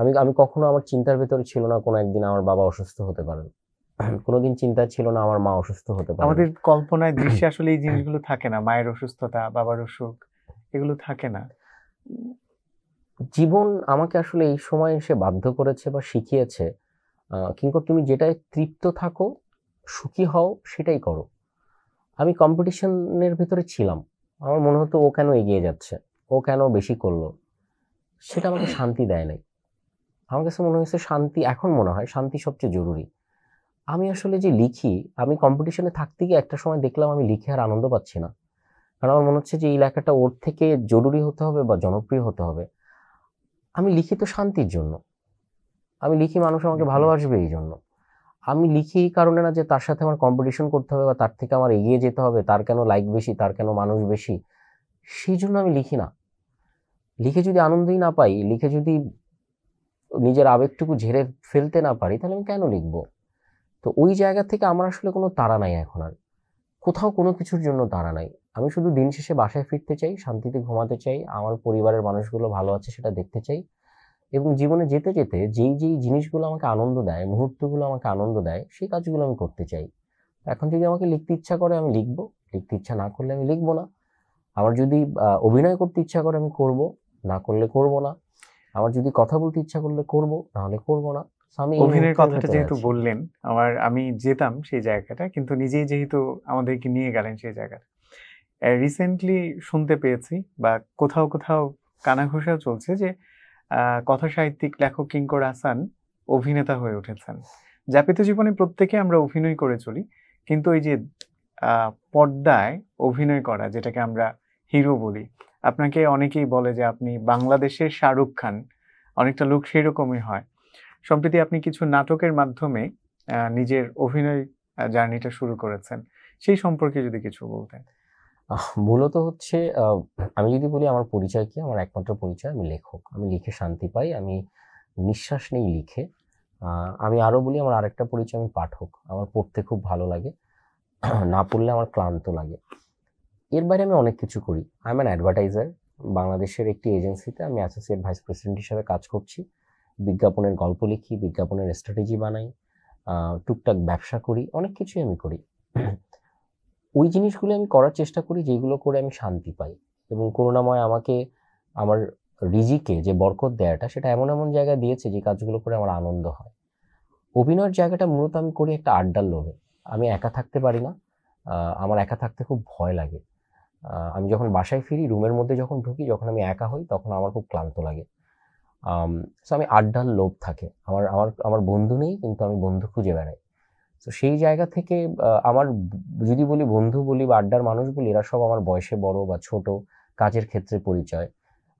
S2: আমি আমি কখনো আমার চিন্তার ভেতরে ছিল না কোনো একদিন আমার বাবা অসুস্থ হতে পারেন, কোনোদিন চিন্তা ছিল না আমার মা অসুস্থ হতে পারেন।
S1: আমাদের কল্পনায় দৃশ্যে আসলে এই জিনিসগুলো থাকে না, মায়ের অসুস্থতা, বাবার অসুখ, এগুলো থাকে না।
S2: জীবন আমাকে আসলে এই সময় এসে বাধ্য করেছে বা শিখিয়েছে, কিংবা তুমি যেটায় তৃপ্ত থাকো, সুখী হও, সেটাই করো। আমি কম্পিটিশনের ভেতরে ছিলাম, আমার মনে হতো ও কেন এগিয়ে যাচ্ছে, ও কেন বেশি করলো, সেটা আমাকে শান্তি দেয় নাই। আমার কাছে মনে হয়েছে শান্তি, এখন মনে হয় শান্তি সবচেয়ে জরুরি। আমি আসলে যে লিখি, আমি কম্পিটিশনে থাকতে গিয়ে একটা সময় দেখলাম আমি লিখে আর আনন্দ পাচ্ছি না। কারণ আমার মনে হচ্ছে যে এই লেখাটা ওর থেকে জরুরি হতে হবে বা জনপ্রিয় হতে হবে। আমি লিখি তো শান্তির জন্য, আমি লিখি মানুষ আমাকে ভালোবাসবে এই জন্য। আমি লিখি এই কারণে না যে তার সাথে আমার কম্পিটিশন করতে হবে বা তার থেকে আমার এগিয়ে যেতে হবে, তার কেন লাইক বেশি, তার কেন মানুষ বেশি, সেই জন্য আমি লিখি না। লিখে যদি আনন্দই না পাই, লিখে যদি নিজের আবেগটুকু ঝেড়ে ফেলতে না পারি, তাহলে আমি কেন লিখবো? তো ওই জায়গা থেকে আমার আসলে কোনো তাড়া নাই এখন আর, কোথাও কোনো কিছুর জন্য তাড়া নাই। আমি শুধু দিন শেষে বাসায় ফিরতে চাই, শান্তিতে ঘুমাতে চাই, আমার পরিবারের মানুষগুলো ভালো আছে সেটা দেখতে চাই, এবং জীবনে যেতে যেতে যেই যেই জিনিসগুলো আমাকে আনন্দ দেয়, মুহূর্তগুলো আমাকে আনন্দ দেয়, সেই কাজগুলো আমি করতে চাই। এখন যদি আমাকে লিখতে ইচ্ছা করে আমি লিখবো, লিখতে ইচ্ছা না করলে আমি লিখবো না। আমার যদি অভিনয় করতে ইচ্ছা করে আমি করব, না করলে করব না। আমার যদি কথা বলতে ইচ্ছা করলে করব, নাহলে করব না। So আমি এই
S1: অভিনয়ের
S2: মুহূর্তের
S1: কথাটা
S2: ভেতরে
S1: যেহেতু
S2: আছি।
S1: বললেন, আমি যেতাম সেই জায়গাটা, কিন্তু নিজেই যেহেতু আমাদেরকে নিয়ে গেলেন সেই জায়গাটা, রিসেন্টলি শুনতে পেয়েছি বা কোথাও কোথাও কানাঘুষাও চলছে যে কথা সাহিত্যিক লেখক কিঙ্কর আহসান অভিনেতা হয়ে উঠেছেন। যাপিত জীবনে প্রত্যেকে আমরা অভিনয় করে চলি, কিন্তু ওই যে পর্দায় অভিনয় করা, যেটাকে আমরা হিরো বলি, আপনাকে অনেকেই বলে যে আপনি বাংলাদেশের শাহরুখ খান, অনেকটা লোক সেরকমই হয়। সম্প্রতি আপনি কিছু নাটকের মাধ্যমে নিজের অভিনয় জার্নিটা শুরু করেছেন, সেই সম্পর্কে যদি কিছু বলতেন।
S2: মূলত হচ্ছে আমি যদি বলি আমার পরিচয় কি, আমার একমাত্র পরিচয় আমি লেখক। আমি লিখে শান্তি পাই, আমি নিঃশ্বাস নেই লিখে। আমি আরো বলি, আমার আরেকটা পরিচয়, আমি পাঠক। আমার পড়তে খুব ভালো লাগে, না পড়লে আমার ক্লান্ত লাগে। এর বাইরে আমি অনেক কিছু করি। I am an advertiser. বাংলাদেশের একটি এজেন্সিতে আমি অ্যাসোসিয়েট ভাইস প্রেসিডেন্ট হিসেবে কাজ করছি। বিজ্ঞাপনের গল্প লিখি, বিজ্ঞাপনের স্ট্র্যাটেজি বানাই, টুকটাক ব্যবসা করি, অনেক কিছুই আমি করি। ওই জিনিসগুলো আমি করার চেষ্টা করি যেগুলো করে আমি শান্তি পাই, এবং করুণাময় আমাকে আমার রিজিকে যে বরকত দেয়াটা, সেটা এমন এমন জায়গায় দিয়েছে যে কাজগুলো করে আমার আনন্দ হয়। অভিনয়ের জায়গাটা মূলত আমি করি একটা আড্ডার লোভে। আমি একা থাকতে পারি না, আমার একা থাকতে খুব ভয় লাগে। আমি যখন বাসায় ফিরি, রুমের মধ্যে যখন ঢুকি, যখন আমি একা হই, তখন আমার খুব ক্লান্ত লাগে। সো আমি আড্ডার লোভ থাকে আমার। আমার বন্ধু নেই, কিন্তু আমি বন্ধু খুঁজে বেড়াই। তো সেই জায়গা থেকে আমার যদি বলি বন্ধু বলি বা আড্ডার মানুষ বলি, এরা সব আমার বয়সে বড় বা ছোট, কাজের ক্ষেত্রে পরিচয়।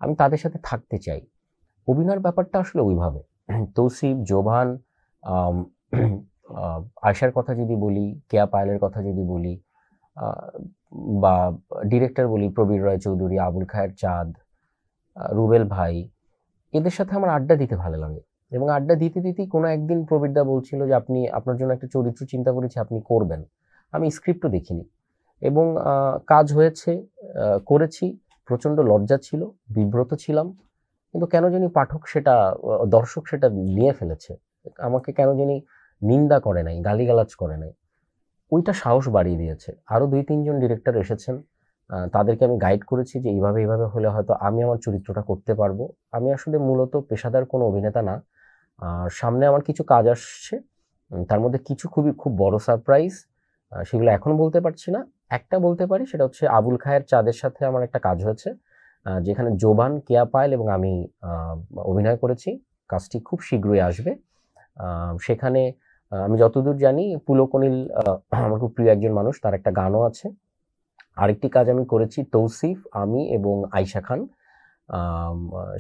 S2: আমি তাদের সাথে থাকতে চাই। অভিনয়ের ব্যাপারটা আসলে ওইভাবে। তৌসিফ, জোভান, আম, আয়শার কথা যদি বলি, কেয়া পায়েলের কথা যদি বলি, বা ডিরেক্টর বলি প্রবীর রায় চৌধুরী, আবুল খায়ের চাঁদ, রুবেল ভাই, এদের সাথে আমার আড্ডা দিতে ভালো লাগে। এবং আড্ডা দিতে দিতেই কোনো একদিন প্রবীরদা বলছিল যে আপনি, আপনার জন্য একটা চরিত্র চিন্তা করেছি, আপনি করবেন। আমি স্ক্রিপ্টও দেখিনি, এবং কাজ হয়েছে, করেছি। প্রচণ্ড লজ্জা ছিল, বিব্রত ছিলাম, কিন্তু কেন জানি পাঠক সেটা, দর্শক সেটা নিয়ে ফেলেছে। আমাকে কেন জানি নিন্দা করে নাই, গালিগালাজ করে নাই। ওইটা সাহস বাড়িয়ে দিয়েছে। আরও 2-3 জন ডিরেক্টর এসেছেন, তাদেরকে আমি গাইড করেছি যে এইভাবে এইভাবে হলে হয়তো আমি আমার চরিত্রটা করতে পারবো। আমি আসলে মূলত পেশাদার কোনো অভিনেতা না। সামনে আমার কিছু কাজ আসছে, তার মধ্যে কিছু খুব বড় সারপ্রাইজ, সেগুলো এখন বলতে পারছি না। একটা বলতে পারি, সেটা হচ্ছে আবুল খায়ের চাঁদের সাথে আমার একটা কাজ হয়েছে, যেখানে জোবান, কেয়া পায়েল এবং আমি অভিনয় করেছি। কাজটি খুব শীঘ্রই আসবে। সেখানে আমি যতদূর জানি পুলকনীল আমার খুব প্রিয় একজন মানুষ, তার একটা গানও আছে। আরেকটি কাজ আমি করেছি তৌসিফ, আমি এবং আয়শা খান,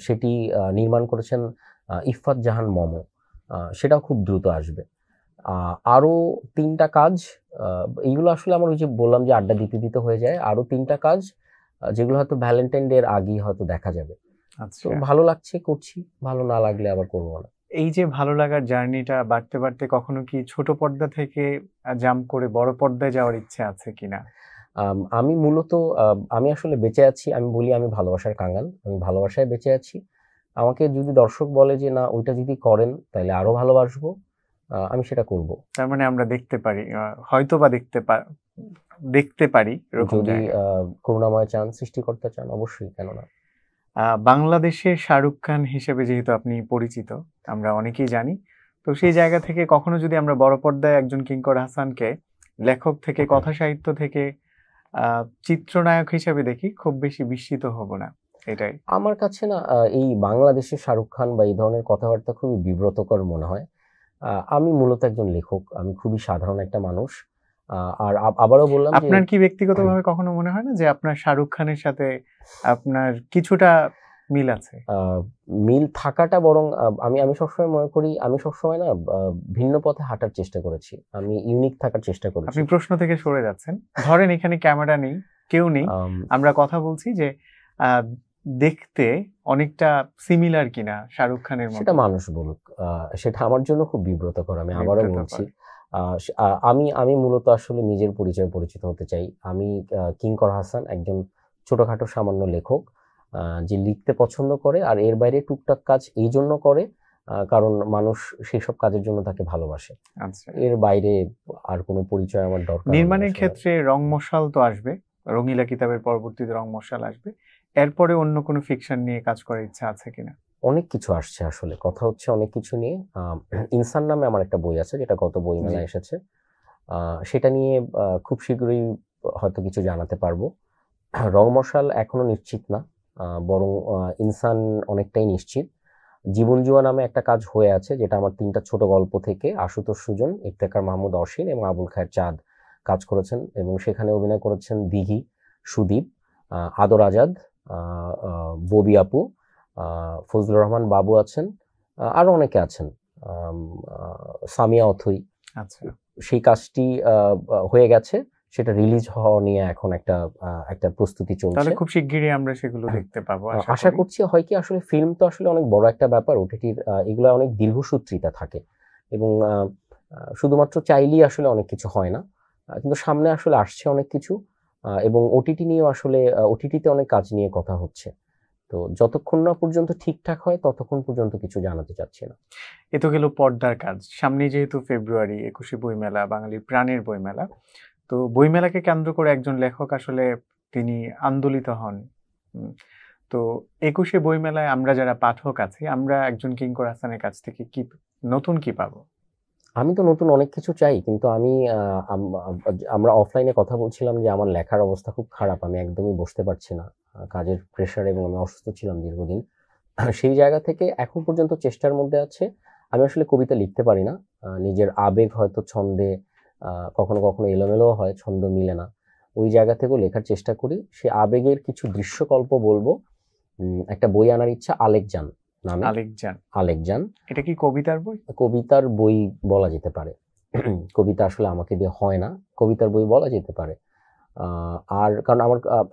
S2: সেটি নির্মাণ করেছেন ইফফাত জাহান মমো। সেটাও খুব দ্রুত আসবে। আরও 3টা কাজ, এইগুলো আসলে আমার ওই যে বললাম যে আড্ডা দিতে দিতে হয়ে যায়। আরও 3টা কাজ, যেগুলো হয়তো ভ্যালেন্টাইন ডে এর আগেই হয়তো দেখা যাবে।
S1: আচ্ছা,
S2: তো ভালো লাগছে, করছি। ভালো না লাগলে আবার করবো না।
S1: এই যে ভালো লাগার জার্নিটা বাড়তে বাড়তে কখনো কি ছোট পর্দা থেকে জাম্প করে বড় পর্দায় যাওয়ার ইচ্ছে আছে কিনা?
S2: আমি মূলত আমি আসলে বেঁচে আছি, আমি বলি আমি ভালোবাসার কাঙ্গাল, আমি ভালোবাসায় বেঁচে আছি। আমাকে যদি দর্শক বলে যে না ওইটা যদি করেন তাহলে আরো ভালোবাসবো, আমি সেটা করব।
S1: তার মানে আমরা দেখতে পারি, হয়তো বা দেখতে পারি এরকম
S2: যদি
S1: জায়গা।
S2: করুণাময় চান, সৃষ্টিকর্তা চান, অবশ্যই, কেন না।
S1: বাংলাদেশের শাহরুখ খান হিসেবে যেহেতু আপনি পরিচিত, আমরা অনেকেই জানি, তো সেই জায়গা থেকে কখনো যদি আমরা বড় পর্দায় একজন কিঙ্কর হাসানকে লেখক থেকে, কথা সাহিত্য থেকে চিত্রনায়ক হিসেবে দেখি, খুব বেশি বিস্মিত হব না। এটাই
S2: আমার কাছে না এই বাংলাদেশের শাহরুখ খান বা এই ধরনের কথাবার্তা খুবই বিব্রতকর মনে হয়। আমি মূলত একজন লেখক, আমি খুবই সাধারণ একটা মানুষ। আর আবারও বললাম যে
S1: আপনার কি ব্যক্তিগতভাবে কখনো মনে হয় না যে আপনার শাহরুখ খানের সাথে আপনার কিছুটা মিল আছে?
S2: মিল থাকাটা বরং আমি সবসময় মনে করি, আমি সবসময় না ভিন্ন পথে হাঁটার চেষ্টা করেছি, আমি ইউনিক থাকার চেষ্টা করেছি।
S1: আপনি প্রশ্ন থেকে সরে যাচ্ছেন। ধরেন এখানে ক্যামেরা নেই, কেউ নেই, আমরা কথা বলছি যে দেখতে অনেকটা সিমিলার কিনা শাহরুখ খানের মতো।
S2: সেটা মানুষ বলুক, সেটা আমার জন্য খুব বিব্রতকর। আমি আবারও বলছি, আমি মূলত আসলে নিজের পরিচয়ে পরিচিত হতে চাই। আমি কিঙ্কর হাসান, একজন ছোটখাটো সামান্য লেখক, যে লিখতে পছন্দ করে, আর এর বাইরে টুকটাক কাজ এই জন্য করে কারণ মানুষ সেই সব কাজের জন্য তাকে ভালোবাসে।
S1: আচ্ছা,
S2: এর বাইরে আর কোনো পরিচয় আমার দরকার নেই।
S1: নির্মাণের ক্ষেত্রে রং মশাল তো আসবে, রঙিলা কিতাবের পরবর্তীতে রং মশাল আসবে, এরপরে অন্য কোনো ফিকশন নিয়ে কাজ করার ইচ্ছা আছে কিনা?
S2: অনেক কিছু আসছে, আসলে কথা হচ্ছে অনেক কিছু নিয়ে। ইনসান নামে আমার একটা বই আছে, যেটা গত বইমেলায় এসেছে। সেটা নিয়ে খুব শীঘ্রই হয়তো কিছু জানাতে পারবো। রং মশাল এখনো নিশ্চিত না, বরং ইনসান অনেকটাই নিশ্চিত। জীবন জুয়া নামে একটা কাজ হয়ে আছে, যেটা আমার 3টা ছোট গল্প থেকে আশুতোষ সুজন, ইফতেখার মাহমুদ অসীন এবং আবুল খায়ের চাঁদ কাজ করেছেন, এবং সেখানে অভিনয় করেছেন দিঘি, সুদীপ, আদর আজাদ, ববি আপু, ফজলুর রহমান বাবু আছেন, আরো অনেকে আছেন, সামিয়া অথই।
S1: আচ্ছা,
S2: সেই কাজটি হয়ে গেছে, সেটা রিলিজ হওয়া নিয়ে এখন একটা প্রস্তুতি চলছে।
S1: তাহলে খুব শিগগিরই আমরা সেগুলো দেখতে পাবো
S2: আশা করছি। হয় কি, আসলে ফিল্ম তো আসলে অনেক বড় একটা ব্যাপার, ওটিটির এগুলো অনেক দীর্ঘসূত্রিতা থাকে। এবং শুধুমাত্র চাইলেই আসলে অনেক কিছু হয় না। কিন্তু সামনে আসলে আসছে অনেক কিছু, এবং ওটিটি নিয়েও আসলে ওটিটিতে অনেক কাজ নিয়ে কথা হচ্ছে। তো যতক্ষণ না পর্যন্ত ঠিকঠাক হয় ততক্ষণ পর্যন্ত কিছু জানাতে চাচ্ছি না।
S1: এ তো গেল পর্দার কাজ। সামনে যেহেতু ফেব্রুয়ারি, ২১শে বইমেলা, বাঙালির প্রাণের বইমেলা। তো বইমেলাকে কেন্দ্র করে একজন লেখক আসলে তিনি আন্দোলিত হন। তো ২১শে বইমেলায় আমরা যারা পাঠক আছি, আমরা একজন কিঙ্কর হাসানের কাছ থেকে নতুন কি পাবো?
S2: আমি তো নতুন অনেক কিছু চাই, কিন্তু আমরা অফলাইনে কথা বলছিলাম যে আমার লেখার অবস্থা খুব খারাপ। আমি একদমই বসতে পারছি না কাজের প্রেশার, এবং আমি অসুস্থ ছিলাম দীর্ঘদিন। সেই জায়গা থেকে এখন পর্যন্ত চেষ্টার মধ্যে আছে। আমি আসলে কবিতা লিখতে পারি না। নিজের আবেগ হয়তো ছন্দে কখনো কখনো এলোমেলোও হয়, ছন্দ মিলে না। ওই জায়গা থেকেও লেখার চেষ্টা করি। সে আবেগের কিছু দৃশ্যকল্প বলবো। একটা বই আনার ইচ্ছা, আলেকজান নামে। আলেকজান
S1: এটা কি কবিতার বই?
S2: কবিতার বই বলা যেতে পারে। কবিতা আসলে আমাকে দিয়ে হয় না, কবিতার বই বলা যেতে পারে। আর কারণ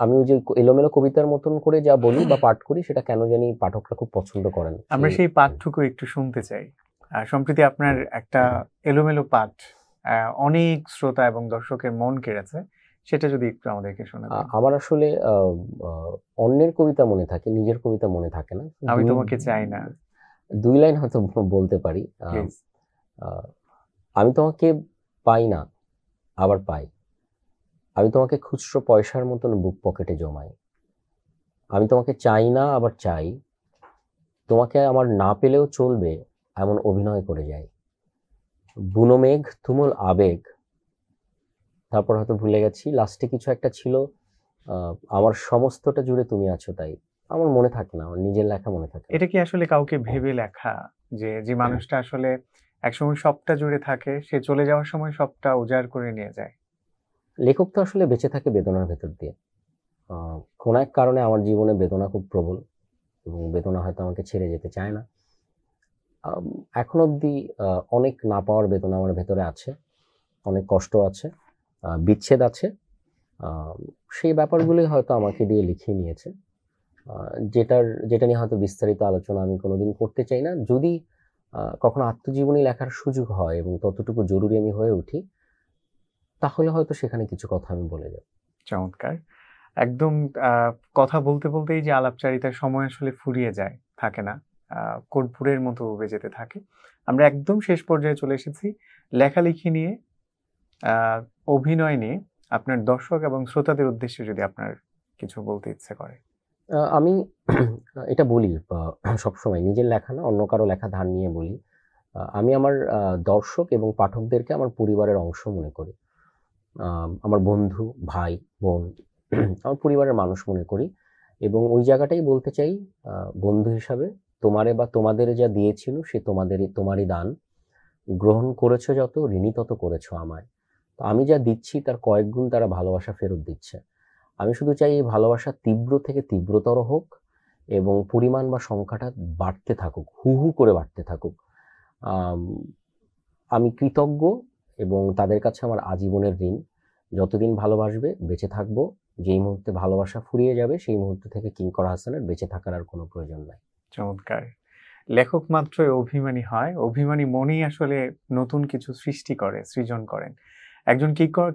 S2: আমি ওই যে এলোমেলো কবিতার মতন করে যা বলি বা পাঠ করি, সেটা কেন জানি পাঠকরা খুব পছন্দ করেন।
S1: আমরা সেই পাঠটুকু একটু শুনতে চাই। সম্প্রতি আপনার একটা এলোমেলো পাঠ অনেক শ্রোতা এবং দর্শকের মন কেড়েছে, সেটা যদি একটু আমাদেরকে শোনাতেন।
S2: আমার আসলে অন্যের কবিতা মনে থাকে, নিজের কবিতা মনে থাকে না।
S1: আমি তোমাকে চাই না।
S2: 2 লাইন হয়তো বলতে পারি। আমি তোমাকে পাই না, আবার পাই। আমি তোমাকে খুচরো পয়সার মতন বুক পকেটে জমাই। আমি তোমাকে চাই না, আবার চাই। তোমাকে আমার না পেলেও চলবে, এমন অভিনয় করে যাই। বুনো মেঘ, তুমুল আবেগ। তারপর হয়তো ভুলে গেছি, লাস্টে কিছু একটা ছিল, আমার সমস্তটা জুড়ে তুমি আছো তাই। আমার মনে থাকে না, আমার নিজের লেখা মনে থাকে না।
S1: এটা কি আসলে কাউকে ভেবে লেখা, যে মানুষটা আসলে একসময় সবটা জুড়ে থাকে, সে চলে যাওয়ার সময় সবটা উজাড় করে নিয়ে যায়?
S2: লেখক তো আসলে বেঁচে থাকে বেদনার ভেতর দিয়ে। কোনো এক কারণে আমার জীবনে বেদনা খুব প্রবল, এবং বেদনা হয়তো আমাকে ছেড়ে যেতে চায় না। এখন অবধি অনেক না পাওয়ার বেদনা আমার ভেতরে আছে, অনেক কষ্ট আছে, বিচ্ছেদ আছে। সেই ব্যাপারগুলোই হয়তো আমাকে দিয়ে লিখিয়ে নিয়েছে। যেটা নিয়ে হয়তো বিস্তারিত আলোচনা আমি কোনোদিন করতে চাই না। যদি কখনো আত্মজীবনী লেখার সুযোগ হয় এবং ততটুকু জরুরি আমি হয়ে উঠি, তাহলে হয়তো সেখানে কিছু কথা আমি বলে যাব।
S1: চমৎকার। একদম কথা বলতে বলতেই যে আলাপচারিতার সময় আসলে ফুরিয়ে যায়, থাকে না। কর্পূরের মতো উবে যেতে থাকে। আমরা একদম শেষ পর্যায়ে চলে এসেছি। লেখালেখি নিয়ে, অভিনয় নিয়ে আপনার দর্শক এবং শ্রোতাদের উদ্দেশ্যে যদি আপনার কিছু বলতে ইচ্ছে করে।
S2: আমি এটা বলি সবসময়, নিজের লেখা না, অন্য কারো লেখা ধার নিয়ে বলি। আমি আমার দর্শক এবং পাঠকদেরকে আমার পরিবারের অংশ মনে করি। আমার বন্ধু, ভাই, বোন, আমার পরিবারের মানুষ মনে করি, এবং ওই জায়গাটাই বলতে চাই, বন্ধু হিসাবে তোমারে বা তোমাদের যা দিয়েছিল সে তোমারই দান। গ্রহণ করেছো যত, ঋণী তত করেছো আমায়। তো আমি যা দিচ্ছি তার কয়েক গুণ তারা ভালোবাসা ফেরত দিচ্ছে। আমি শুধু চাই এই ভালোবাসা তীব্র থেকে তীব্রতর হোক, এবং পরিমাণ বা সংখ্যাটা বাড়তে থাকুক, হু হু করে বাড়তে থাকুক। আমি কৃতজ্ঞ, এবং তাদের কাছে আমার আজীবনের ঋণ। যতদিন ভালোবাসবে বেঁচে থাকবো। যেই মুহূর্তে ভালোবাসা ফুরিয়ে যাবে, সেই মুহূর্ত থেকে কিঙ্কর হাসানের বেঁচে থাকার আর কোনো প্রয়োজন নাই।
S1: চমৎকার। লেখক মাত্রই অভিমানী হয়, অভিমানী মনেই আসলে নতুন কিছু সৃষ্টি করে, সৃজন করেন। একজন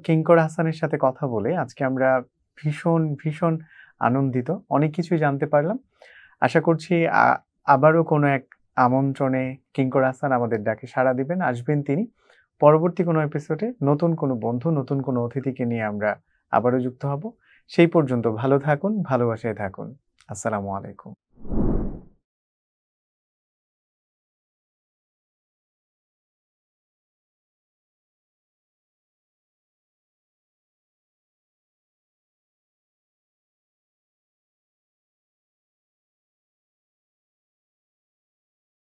S1: কিঙ্কর হাসানের সাথে কথা বলে আজকে আমরা ভীষণ ভীষণ আনন্দিত, অনেক কিছুই জানতে পারলাম। আশা করছি আবারও কোনো এক আমন্ত্রণে কিঙ্কর হাসান আমাদের ডাকে সাড়া দিবেন, আসবেন তিনি। পরবর্তী কোনো এপিসোডে নতুন কোনো বন্ধু, নতুন কোনো অতিথিকে নিয়ে আমরা আবারও যুক্ত হব। সেই পর্যন্ত ভালো থাকুন, ভালোবাসায় থাকুন। আসসালামু আলাইকুম।